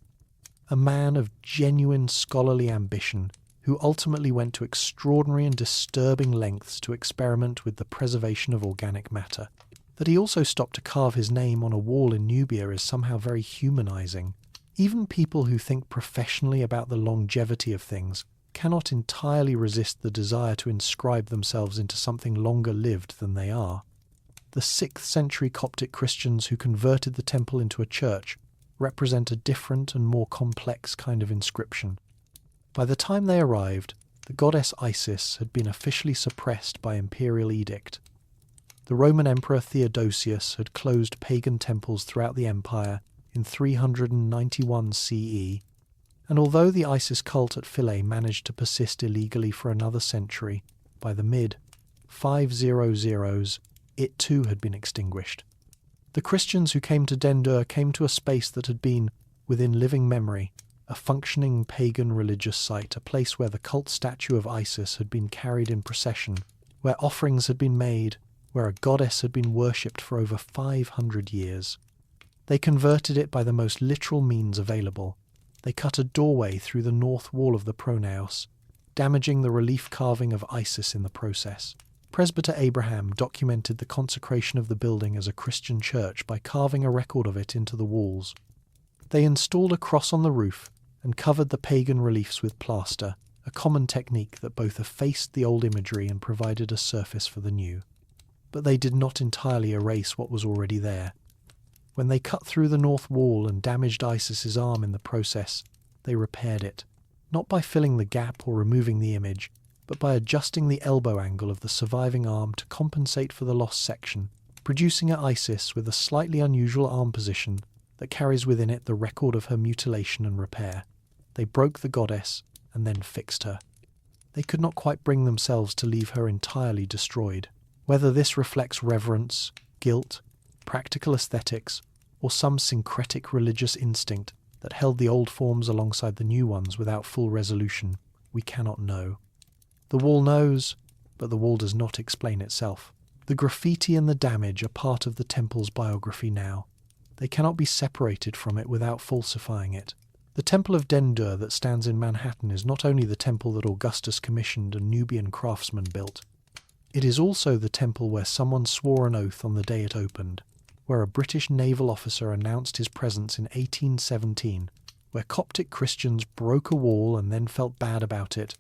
a man of genuine scholarly ambition who ultimately went to extraordinary and disturbing lengths to experiment with the preservation of organic matter. That he also stopped to carve his name on a wall in Nubia is somehow very humanizing. Even people who think professionally about the longevity of things cannot entirely resist the desire to inscribe themselves into something longer lived than they are. The 6th century Coptic Christians who converted the temple into a church represent a different and more complex kind of inscription. By the time they arrived, the goddess Isis had been officially suppressed by imperial edict. The Roman Emperor Theodosius had closed pagan temples throughout the empire in 391 CE, and although the Isis cult at Philae managed to persist illegally for another century, by the mid-500s it too had been extinguished. The Christians who came to Dendur came to a space that had been, within living memory, a functioning pagan religious site, a place where the cult statue of Isis had been carried in procession, where offerings had been made, where a goddess had been worshipped for over 500 years. They converted it by the most literal means available. They cut a doorway through the north wall of the pronaos, damaging the relief carving of Isis in the process. Presbyter Abraham documented the consecration of the building as a Christian church by carving a record of it into the walls. They installed a cross on the roof and covered the pagan reliefs with plaster, a common technique that both effaced the old imagery and provided a surface for the new. But they did not entirely erase what was already there. When they cut through the north wall and damaged Isis's arm in the process, they repaired it, not by filling the gap or removing the image, but by adjusting the elbow angle of the surviving arm to compensate for the lost section, producing an Isis with a slightly unusual arm position that carries within it the record of her mutilation and repair. They broke the goddess and then fixed her. They could not quite bring themselves to leave her entirely destroyed. Whether this reflects reverence, guilt, practical aesthetics, or some syncretic religious instinct that held the old forms alongside the new ones without full resolution, we cannot know. The wall knows, but the wall does not explain itself. The graffiti and the damage are part of the temple's biography now. They cannot be separated from it without falsifying it. The Temple of Dendur that stands in Manhattan is not only the temple that Augustus commissioned and Nubian craftsmen built. It is also the temple where someone swore an oath on the day it opened, where a British naval officer announced his presence in 1817, where Coptic Christians broke a wall and then felt bad about it,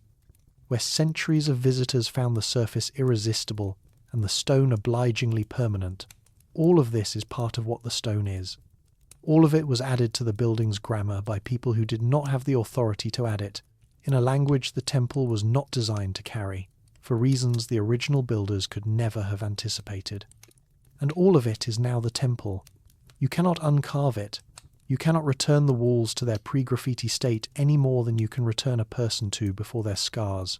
where centuries of visitors found the surface irresistible and the stone obligingly permanent. All of this is part of what the stone is. All of it was added to the building's grammar by people who did not have the authority to add it, in a language the temple was not designed to carry, for reasons the original builders could never have anticipated. And all of it is now the temple. You cannot uncarve it. You cannot return the walls to their pre-graffiti state any more than you can return a person to before their scars.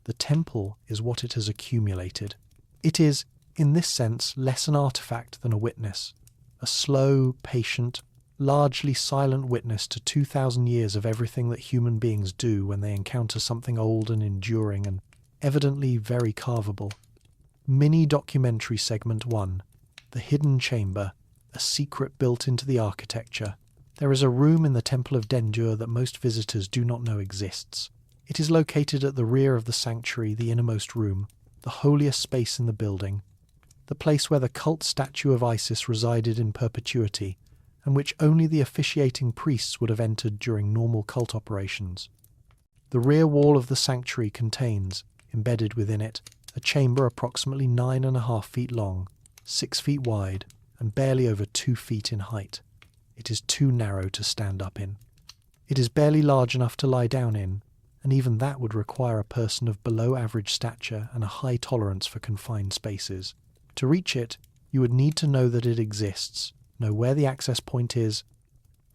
The temple is what it has accumulated. It is, in this sense, less an artifact than a witness, a slow, patient, largely silent witness to 2,000 years of everything that human beings do when they encounter something old and enduring and evidently very carvable. Mini documentary segment 1. The Hidden Chamber, a secret built into the architecture. There is a room in the Temple of Dendur that most visitors do not know exists. It is located at the rear of the sanctuary, the innermost room, the holiest space in the building, the place where the cult statue of Isis resided in perpetuity, and which only the officiating priests would have entered during normal cult operations. The rear wall of the sanctuary contains, embedded within it, a chamber approximately 9.5 feet long, 6 feet wide, and barely over 2 feet in height. It is too narrow to stand up in. It is barely large enough to lie down in, and even that would require a person of below average stature and a high tolerance for confined spaces. To reach it, you would need to know that it exists, know where the access point is,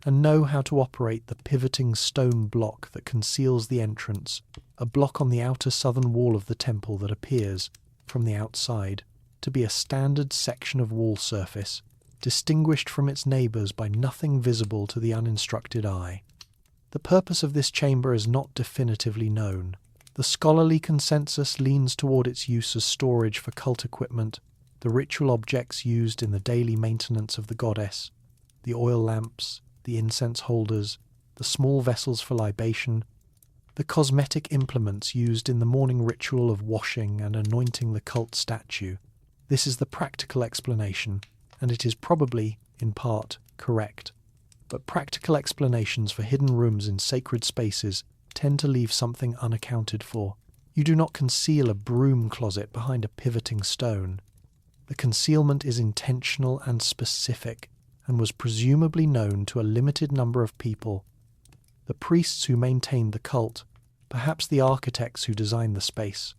and know how to operate the pivoting stone block that conceals the entrance, a block on the outer southern wall of the temple that appears, from the outside, to be a standard section of wall surface, distinguished from its neighbours by nothing visible to the uninstructed eye. The purpose of this chamber is not definitively known. The scholarly consensus leans toward its use as storage for cult equipment, the ritual objects used in the daily maintenance of the goddess, the oil lamps, the incense holders, the small vessels for libation, the cosmetic implements used in the morning ritual of washing and anointing the cult statue. This is the practical explanation, and it is probably, in part, correct. But practical explanations for hidden rooms in sacred spaces tend to leave something unaccounted for. You do not conceal a broom closet behind a pivoting stone. The concealment is intentional and specific, and was presumably known to a limited number of people. The priests who maintained the cult, perhaps the architects who designed the space.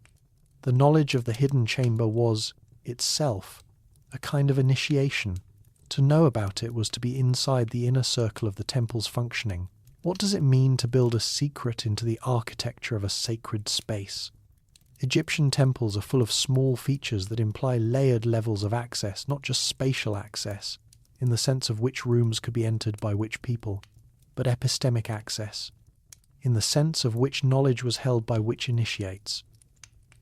The knowledge of the hidden chamber was, itself, a kind of initiation. To know about it was to be inside the inner circle of the temple's functioning. What does it mean to build a secret into the architecture of a sacred space? Egyptian temples are full of small features that imply layered levels of access, not just spatial access, in the sense of which rooms could be entered by which people, but epistemic access, in the sense of which knowledge was held by which initiates.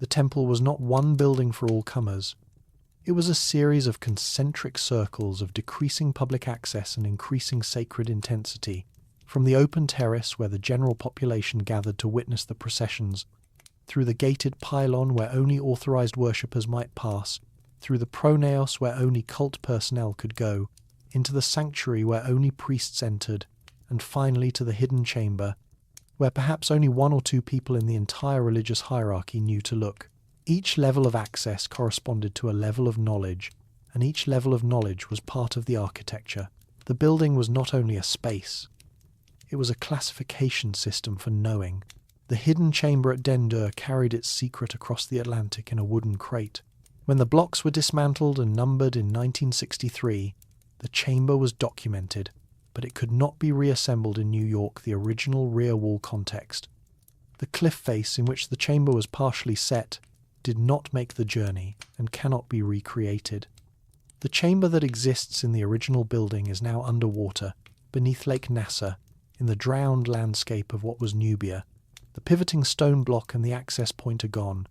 The temple was not one building for all comers. It was a series of concentric circles of decreasing public access and increasing sacred intensity, from the open terrace where the general population gathered to witness the processions, through the gated pylon where only authorized worshippers might pass, through the pronaos where only cult personnel could go, into the sanctuary where only priests entered, and finally to the hidden chamber, where perhaps only 1 or 2 people in the entire religious hierarchy knew to look. Each level of access corresponded to a level of knowledge, and each level of knowledge was part of the architecture. The building was not only a space, it was a classification system for knowing. The hidden chamber at Dendur carried its secret across the Atlantic in a wooden crate. When the blocks were dismantled and numbered in 1963, the chamber was documented, but it could not be reassembled in New York, the original rear wall context. The cliff face in which the chamber was partially set did not make the journey and cannot be recreated. The chamber that exists in the original building is now underwater, beneath Lake Nasser, in the drowned landscape of what was Nubia. The pivoting stone block and the access point are gone.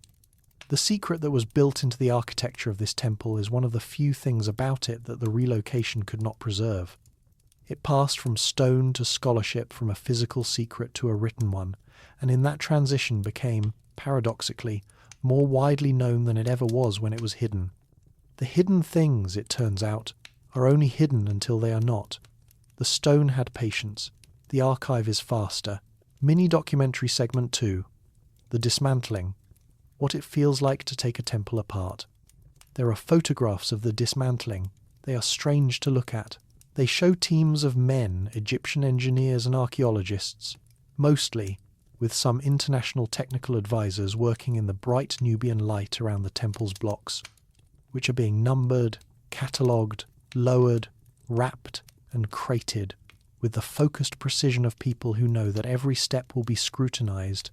The secret that was built into the architecture of this temple is one of the few things about it that the relocation could not preserve. It passed from stone to scholarship, from a physical secret to a written one, and in that transition became, paradoxically, more widely known than it ever was when it was hidden. The hidden things, it turns out, are only hidden until they are not. The stone had patience. The archive is faster. Mini-documentary segment 2. The dismantling. What it feels like to take a temple apart. There are photographs of the dismantling. They are strange to look at. They show teams of men, Egyptian engineers and archaeologists, mostly, with some international technical advisors working in the bright Nubian light around the temple's blocks, which are being numbered, catalogued, lowered, wrapped and crated with the focused precision of people who know that every step will be scrutinized.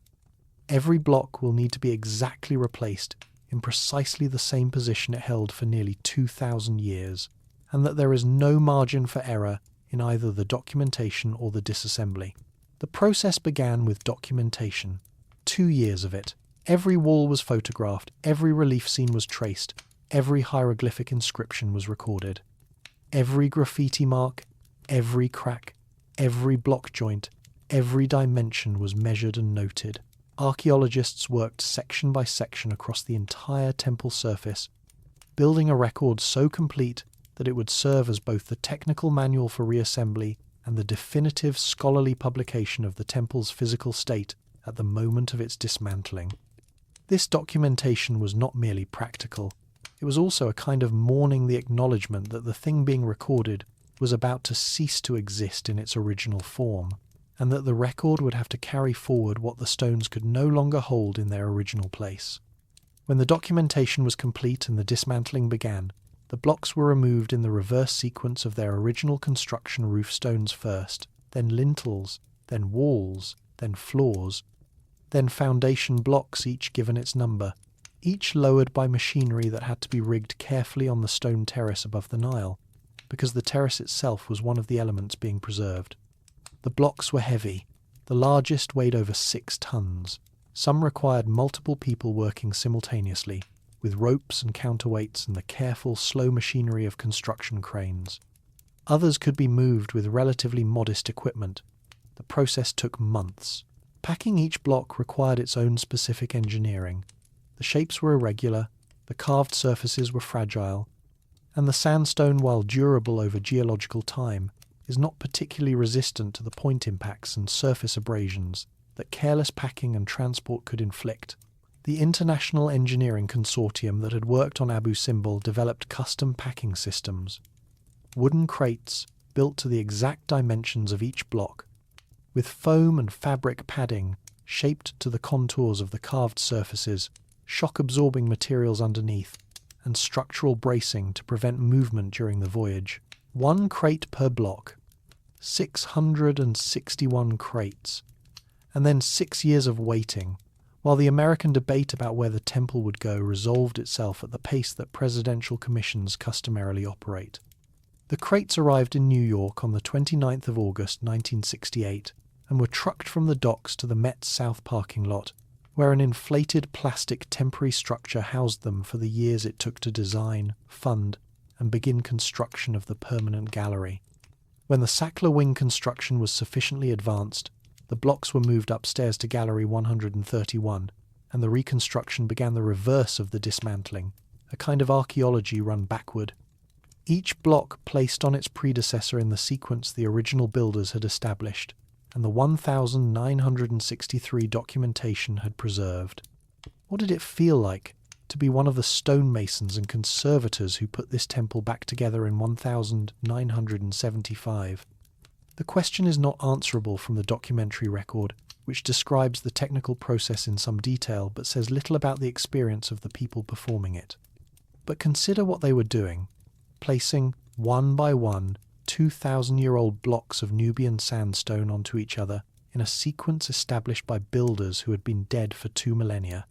Every block will need to be exactly replaced in precisely the same position it held for nearly 2,000 years, and that there is no margin for error in either the documentation or the disassembly. The process began with documentation. 2 years of it. Every wall was photographed, every relief scene was traced, every hieroglyphic inscription was recorded. Every graffiti mark, every crack, every block joint, every dimension was measured and noted. Archaeologists worked section by section across the entire temple surface, building a record so complete that it would serve as both the technical manual for reassembly and the definitive scholarly publication of the temple's physical state at the moment of its dismantling. This documentation was not merely practical, it was also a kind of mourning the acknowledgement that the thing being recorded was about to cease to exist in its original form, and that the record would have to carry forward what the stones could no longer hold in their original place. When the documentation was complete and the dismantling began, the blocks were removed in the reverse sequence of their original construction: roof stones first, then lintels, then walls, then floors, then foundation blocks, each given its number, each lowered by machinery that had to be rigged carefully on the stone terrace above the Nile, because the terrace itself was one of the elements being preserved. The blocks were heavy. The largest weighed over 6 tons. Some required multiple people working simultaneously, with ropes and counterweights and the careful, slow machinery of construction cranes. Others could be moved with relatively modest equipment. The process took months. Packing each block required its own specific engineering. The shapes were irregular, the carved surfaces were fragile, and the sandstone, while durable over geological time, is not particularly resistant to the point impacts and surface abrasions that careless packing and transport could inflict. The International Engineering Consortium that had worked on Abu Simbel developed custom packing systems. Wooden crates, built to the exact dimensions of each block, with foam and fabric padding shaped to the contours of the carved surfaces, shock-absorbing materials underneath, and structural bracing to prevent movement during the voyage. 1 crate per block. 661 crates. And then 6 years of waiting, while the American debate about where the temple would go resolved itself at the pace that presidential commissions customarily operate. The crates arrived in New York on the 29th of August 1968 and were trucked from the docks to the Met's South parking lot, where an inflated plastic temporary structure housed them for the years it took to design, fund, and begin construction of the permanent gallery. When the Sackler wing construction was sufficiently advanced, the blocks were moved upstairs to Gallery 131, and the reconstruction began the reverse of the dismantling, a kind of archaeology run backward. Each block placed on its predecessor in the sequence the original builders had established, and the 1,963 documentation had preserved. What did it feel like to be one of the stonemasons and conservators who put this temple back together in 1975? The question is not answerable from the documentary record, which describes the technical process in some detail but says little about the experience of the people performing it. But consider what they were doing, placing, one by one, 2,000-year-old blocks of Nubian sandstone onto each other in a sequence established by builders who had been dead for 2 millennia.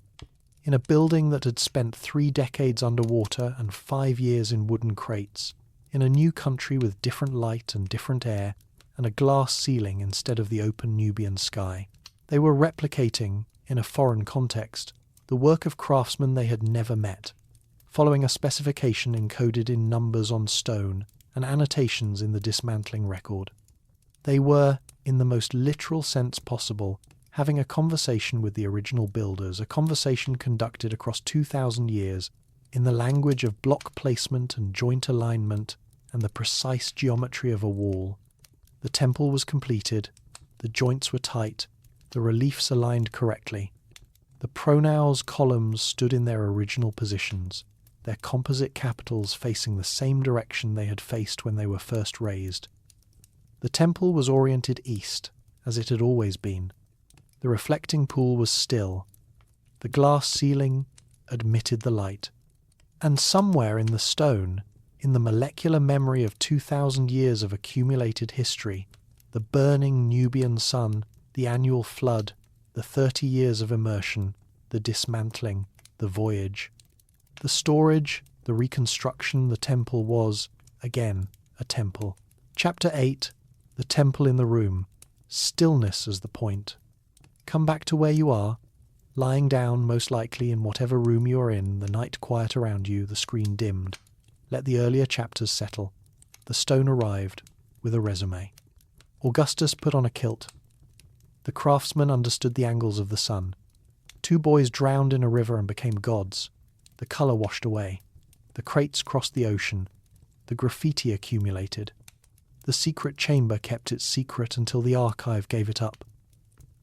In a building that had spent 3 decades underwater and 5 years in wooden crates, in a new country with different light and different air, and a glass ceiling instead of the open Nubian sky. They were replicating, in a foreign context, the work of craftsmen they had never met, following a specification encoded in numbers on stone and annotations in the dismantling record. They were, in the most literal sense possible, having a conversation with the original builders, a conversation conducted across 2,000 years in the language of block placement and joint alignment and the precise geometry of a wall. The temple was completed, the joints were tight, the reliefs aligned correctly. The pronaos columns stood in their original positions, their composite capitals facing the same direction they had faced when they were first raised. The temple was oriented east, as it had always been. The reflecting pool was still. The glass ceiling admitted the light. And somewhere in the stone, in the molecular memory of 2,000 years of accumulated history, the burning Nubian sun, the annual flood, the 30 years of immersion, the dismantling, the voyage. The storage, the reconstruction, the temple was, again, a temple. Chapter 8, The Temple in the Room. Stillness as the point. Come back to where you are, lying down most likely in whatever room you are in, the night quiet around you, the screen dimmed. Let the earlier chapters settle. The stone arrived, with a resume. Augustus put on a kilt. The craftsmen understood the angles of the sun. 2 boys drowned in a river and became gods. The colour washed away. The crates crossed the ocean. The graffiti accumulated. The secret chamber kept its secret until the archive gave it up.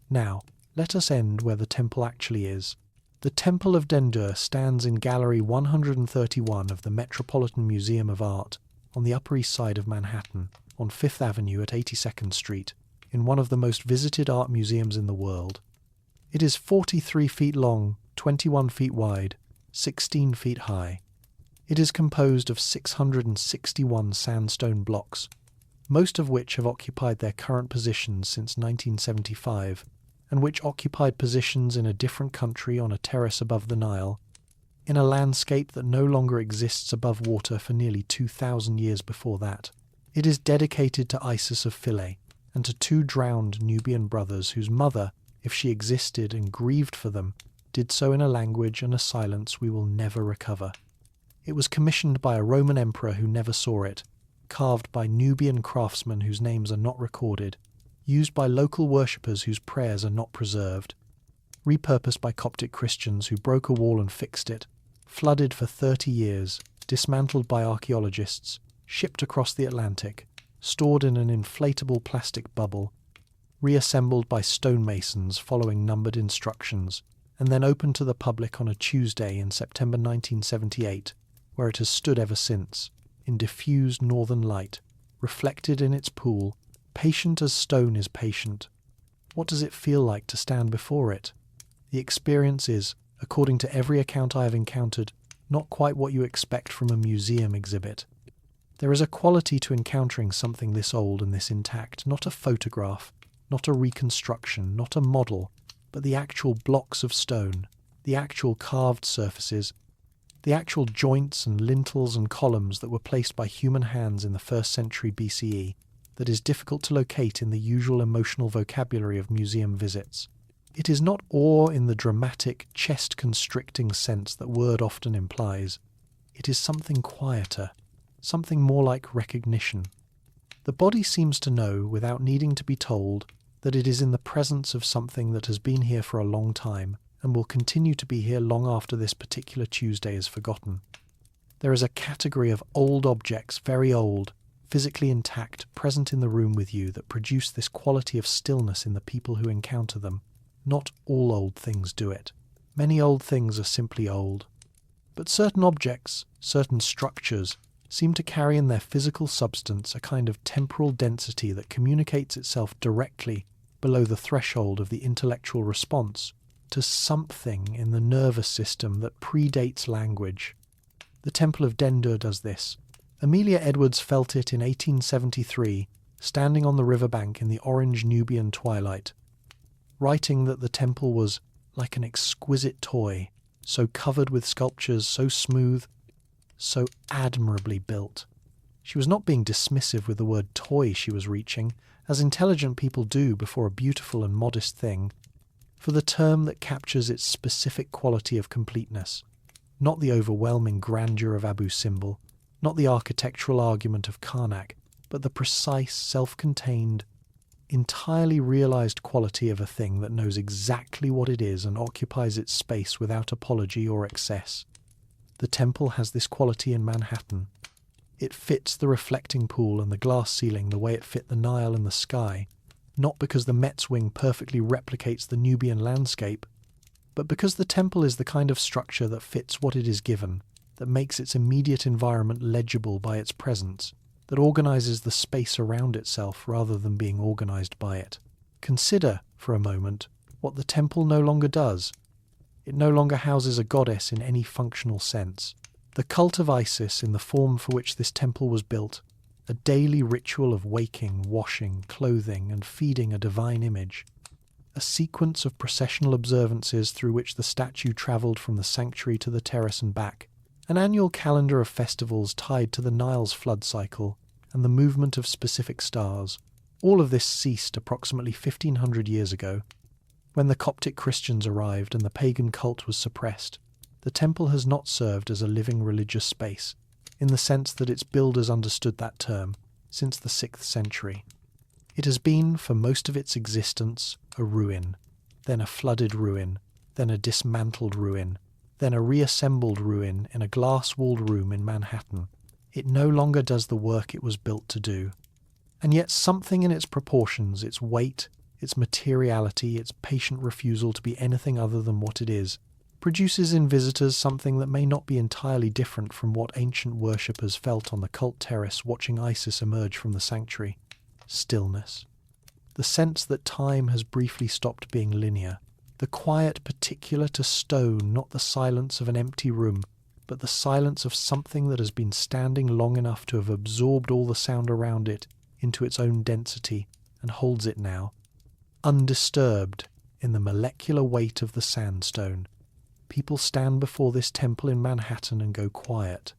Now, let us end where the temple actually is. The Temple of Dendur stands in Gallery 131 of the Metropolitan Museum of Art on the Upper East Side of Manhattan, on 5th Avenue at 82nd Street, in one of the most visited art museums in the world. It is 43 feet long, 21 feet wide, 16 feet high. It is composed of 661 sandstone blocks, most of which have occupied their current positions since 1975, and which occupied positions in a different country on a terrace above the Nile, in a landscape that no longer exists above water for nearly 2,000 years before that. It is dedicated to Isis of Philae, and to 2 drowned Nubian brothers whose mother, if she existed and grieved for them, did so in a language and a silence we will never recover. It was commissioned by a Roman emperor who never saw it, carved by Nubian craftsmen whose names are not recorded, used by local worshippers whose prayers are not preserved, repurposed by Coptic Christians who broke a wall and fixed it, flooded for 30 years, dismantled by archaeologists, shipped across the Atlantic, stored in an inflatable plastic bubble, reassembled by stonemasons following numbered instructions, and then opened to the public on a Tuesday in September 1978, where it has stood ever since, in diffused northern light, reflected in its pool, patient as stone is patient. What does it feel like to stand before it? The experience is, according to every account I have encountered, not quite what you expect from a museum exhibit. There is a quality to encountering something this old and this intact, not a photograph, not a reconstruction, not a model, but the actual blocks of stone, the actual carved surfaces, the actual joints and lintels and columns that were placed by human hands in the 1st century BCE, that is difficult to locate in the usual emotional vocabulary of museum visits. It is not awe in the dramatic, chest-constricting sense that word often implies. It is something quieter, something more like recognition. The body seems to know, without needing to be told, that it is in the presence of something that has been here for a long time and will continue to be here long after this particular Tuesday is forgotten. There is a category of old objects, very old, physically intact, present in the room with you that produce this quality of stillness in the people who encounter them. Not all old things do it. Many old things are simply old. But certain objects, certain structures, seem to carry in their physical substance a kind of temporal density that communicates itself directly below the threshold of the intellectual response to something in the nervous system that predates language. The Temple of Dendur does this. Amelia Edwards felt it in 1873, standing on the riverbank in the orange Nubian twilight, writing that the temple was like an exquisite toy, so covered with sculptures, so smooth, so admirably built. She was not being dismissive with the word toy she was reaching, as intelligent people do before a beautiful and modest thing, for the term that captures its specific quality of completeness, not the overwhelming grandeur of Abu Simbel, not the architectural argument of Karnak, but the precise, self-contained, entirely realized quality of a thing that knows exactly what it is and occupies its space without apology or excess. The temple has this quality in Manhattan. It fits the reflecting pool and the glass ceiling the way it fit the Nile and the sky, not because the Met's wing perfectly replicates the Nubian landscape, but because the temple is the kind of structure that fits what it is given, that makes its immediate environment legible by its presence, that organizes the space around itself rather than being organized by it. Consider, for a moment, what the temple no longer does. It no longer houses a goddess in any functional sense. The cult of Isis, in the form for which this temple was built, a daily ritual of waking, washing, clothing, and feeding a divine image, a sequence of processional observances through which the statue travelled from the sanctuary to the terrace and back, an annual calendar of festivals tied to the Nile's flood cycle, and the movement of specific stars. All of this ceased approximately 1500 years ago, when the Coptic Christians arrived and the pagan cult was suppressed. The temple has not served as a living religious space, in the sense that its builders understood that term, since the 6th century. It has been, for most of its existence, a ruin, then a flooded ruin, then a dismantled ruin, then a reassembled ruin in a glass-walled room in Manhattan. It no longer does the work it was built to do. And yet something in its proportions, its weight, its materiality, its patient refusal to be anything other than what it is, produces in visitors something that may not be entirely different from what ancient worshippers felt on the cult terrace watching Isis emerge from the sanctuary. Stillness. The sense that time has briefly stopped being linear. The quiet particular to stone, not the silence of an empty room, but the silence of something that has been standing long enough to have absorbed all the sound around it into its own density and holds it now, undisturbed in the molecular weight of the sandstone. People stand before this temple in Manhattan and go quiet.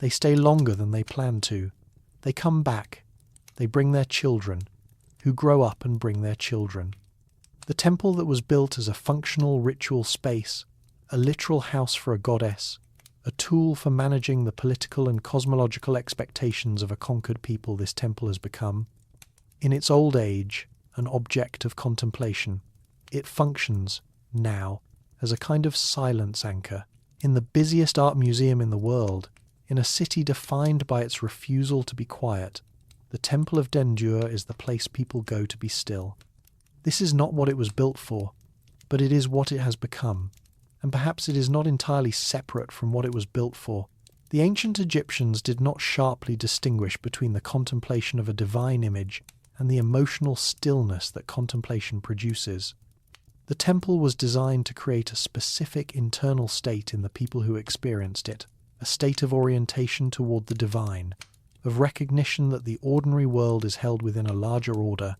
They stay longer than they planned to. They come back. They bring their children, who grow up and bring their children. The temple that was built as a functional ritual space, a literal house for a goddess, a tool for managing the political and cosmological expectations of a conquered people, this temple has become, in its old age, an object of contemplation. It functions, now, as a kind of silence anchor, in the busiest art museum in the world, in a city defined by its refusal to be quiet. The Temple of Dendur is the place people go to be still. This is not what it was built for, but it is what it has become, and perhaps it is not entirely separate from what it was built for. The ancient Egyptians did not sharply distinguish between the contemplation of a divine image and the emotional stillness that contemplation produces. The temple was designed to create a specific internal state in the people who experienced it, a state of orientation toward the divine, of recognition that the ordinary world is held within a larger order,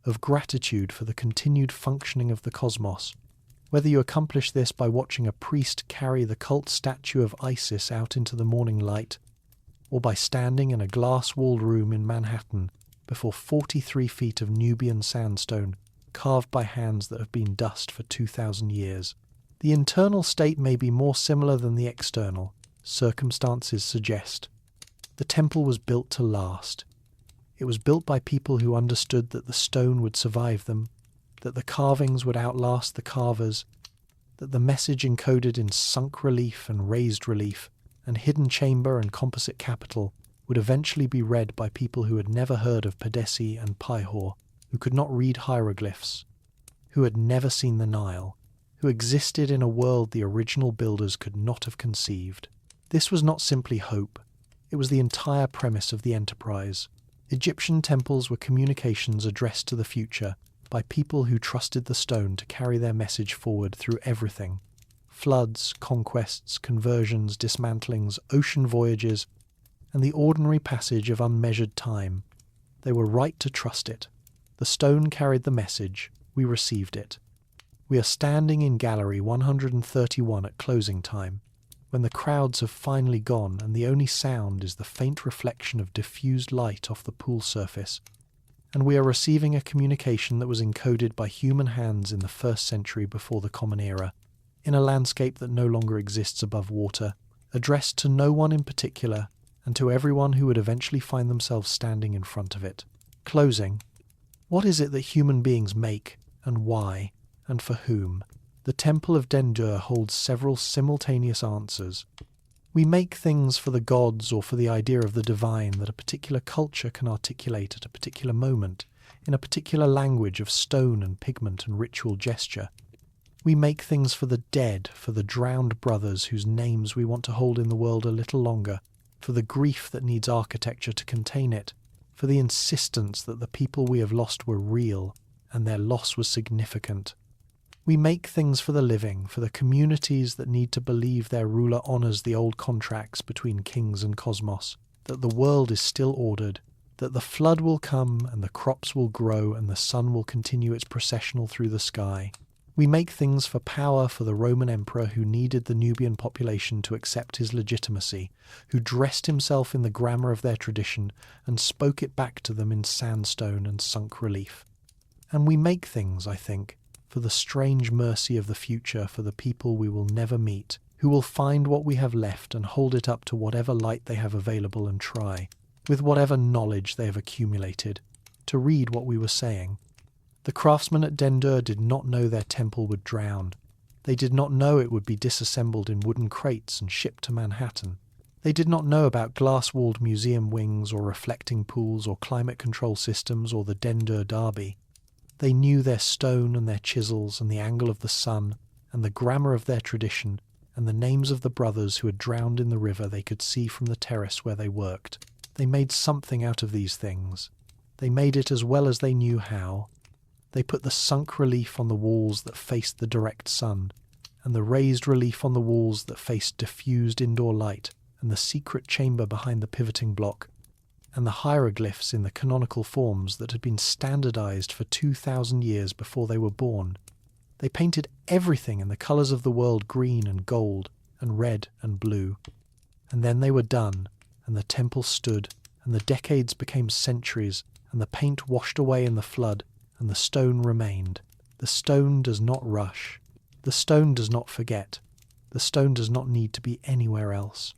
of gratitude for the continued functioning of the cosmos. Whether you accomplish this by watching a priest carry the cult statue of Isis out into the morning light, or by standing in a glass-walled room in Manhattan before 43 feet of Nubian sandstone, carved by hands that have been dust for 2,000 years. The internal state may be more similar than the external, circumstances suggest. The temple was built to last. It was built by people who understood that the stone would survive them, that the carvings would outlast the carvers, that the message encoded in sunk relief and raised relief, and hidden chamber and composite capital would eventually be read by people who had never heard of Pedesi and Pihor, who could not read hieroglyphs, who had never seen the Nile, who existed in a world the original builders could not have conceived. This was not simply hope, it was the entire premise of the enterprise. Egyptian temples were communications addressed to the future by people who trusted the stone to carry their message forward through everything. Floods, conquests, conversions, dismantlings, ocean voyages, and the ordinary passage of unmeasured time. They were right to trust it. The stone carried the message. We received it. We are standing in Gallery 131 at closing time, when the crowds have finally gone and the only sound is the faint reflection of diffused light off the pool surface, and we are receiving a communication that was encoded by human hands in the 1st century before the Common Era, in a landscape that no longer exists above water, addressed to no one in particular, and to everyone who would eventually find themselves standing in front of it. Closing. What is it that human beings make, and why, and for whom? The Temple of Dendur holds several simultaneous answers. We make things for the gods or for the idea of the divine that a particular culture can articulate at a particular moment, in a particular language of stone and pigment and ritual gesture. We make things for the dead, for the drowned brothers whose names we want to hold in the world a little longer, for the grief that needs architecture to contain it, for the insistence that the people we have lost were real, and their loss was significant. We make things for the living, for the communities that need to believe their ruler honours the old contracts between kings and cosmos, that the world is still ordered, that the flood will come and the crops will grow and the sun will continue its processional through the sky. We make things for power for the Roman emperor who needed the Nubian population to accept his legitimacy, who dressed himself in the grammar of their tradition and spoke it back to them in sandstone and sunk relief. And we make things, I think, for the strange mercy of the future for the people we will never meet, who will find what we have left and hold it up to whatever light they have available and try, with whatever knowledge they have accumulated, to read what we were saying. The craftsmen at Dendur did not know their temple would drown. They did not know it would be disassembled in wooden crates and shipped to Manhattan. They did not know about glass-walled museum wings or reflecting pools or climate control systems or the Dendur Derby. They knew their stone and their chisels and the angle of the sun and the grammar of their tradition and the names of the brothers who had drowned in the river they could see from the terrace where they worked. They made something out of these things. They made it as well as they knew how. They put the sunk relief on the walls that faced the direct sun, and the raised relief on the walls that faced diffused indoor light, and the secret chamber behind the pivoting block, and the hieroglyphs in the canonical forms that had been standardized for 2,000 years before they were born. They painted everything in the colors of the world green and gold, and red and blue. And then they were done, and the temple stood, and the decades became centuries, and the paint washed away in the flood, and the stone remained. The stone does not rush. The stone does not forget. The stone does not need to be anywhere else.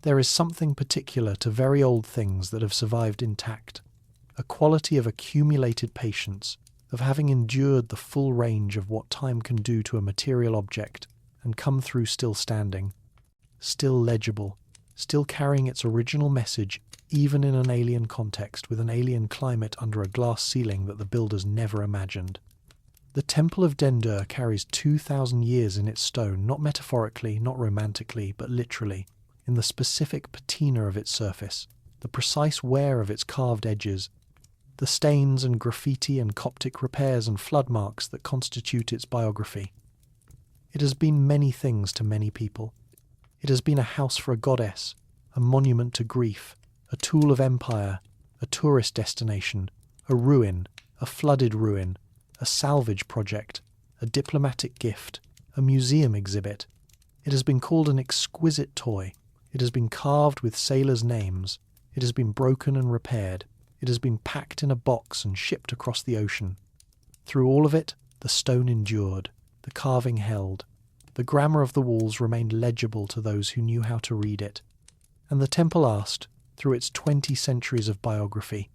There is something particular to very old things that have survived intact, a quality of accumulated patience, of having endured the full range of what time can do to a material object, and come through still standing, still legible, still carrying its original message even in an alien context with an alien climate under a glass ceiling that the builders never imagined. The Temple of Dendur carries 2,000 years in its stone, not metaphorically, not romantically, but literally, in the specific patina of its surface, the precise wear of its carved edges, the stains and graffiti and Coptic repairs and flood marks that constitute its biography. It has been many things to many people. It has been a house for a goddess, a monument to grief, a tool of empire, a tourist destination, a ruin, a flooded ruin, a salvage project, a diplomatic gift, a museum exhibit. It has been called an exquisite toy. It has been carved with sailors' names. It has been broken and repaired. It has been packed in a box and shipped across the ocean. Through all of it, the stone endured, the carving held. The grammar of the walls remained legible to those who knew how to read it. And the temple asked, through its 20 centuries of biography,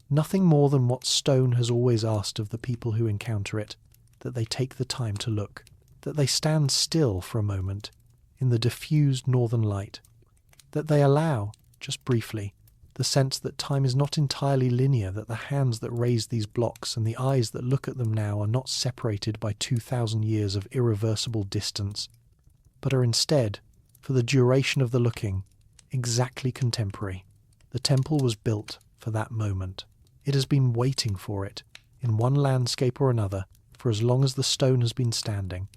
nothing more than what stone has always asked of the people who encounter it, that they take the time to look, that they stand still for a moment in the diffused northern light, that they allow, just briefly, the sense that time is not entirely linear, that the hands that raise these blocks and the eyes that look at them now are not separated by 2,000 years of irreversible distance, but are instead, for the duration of the looking, exactly contemporary. The temple was built for that moment. It has been waiting for it, in one landscape or another, for as long as the stone has been standing.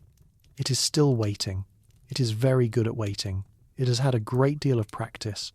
It is still waiting. It is very good at waiting. It has had a great deal of practice,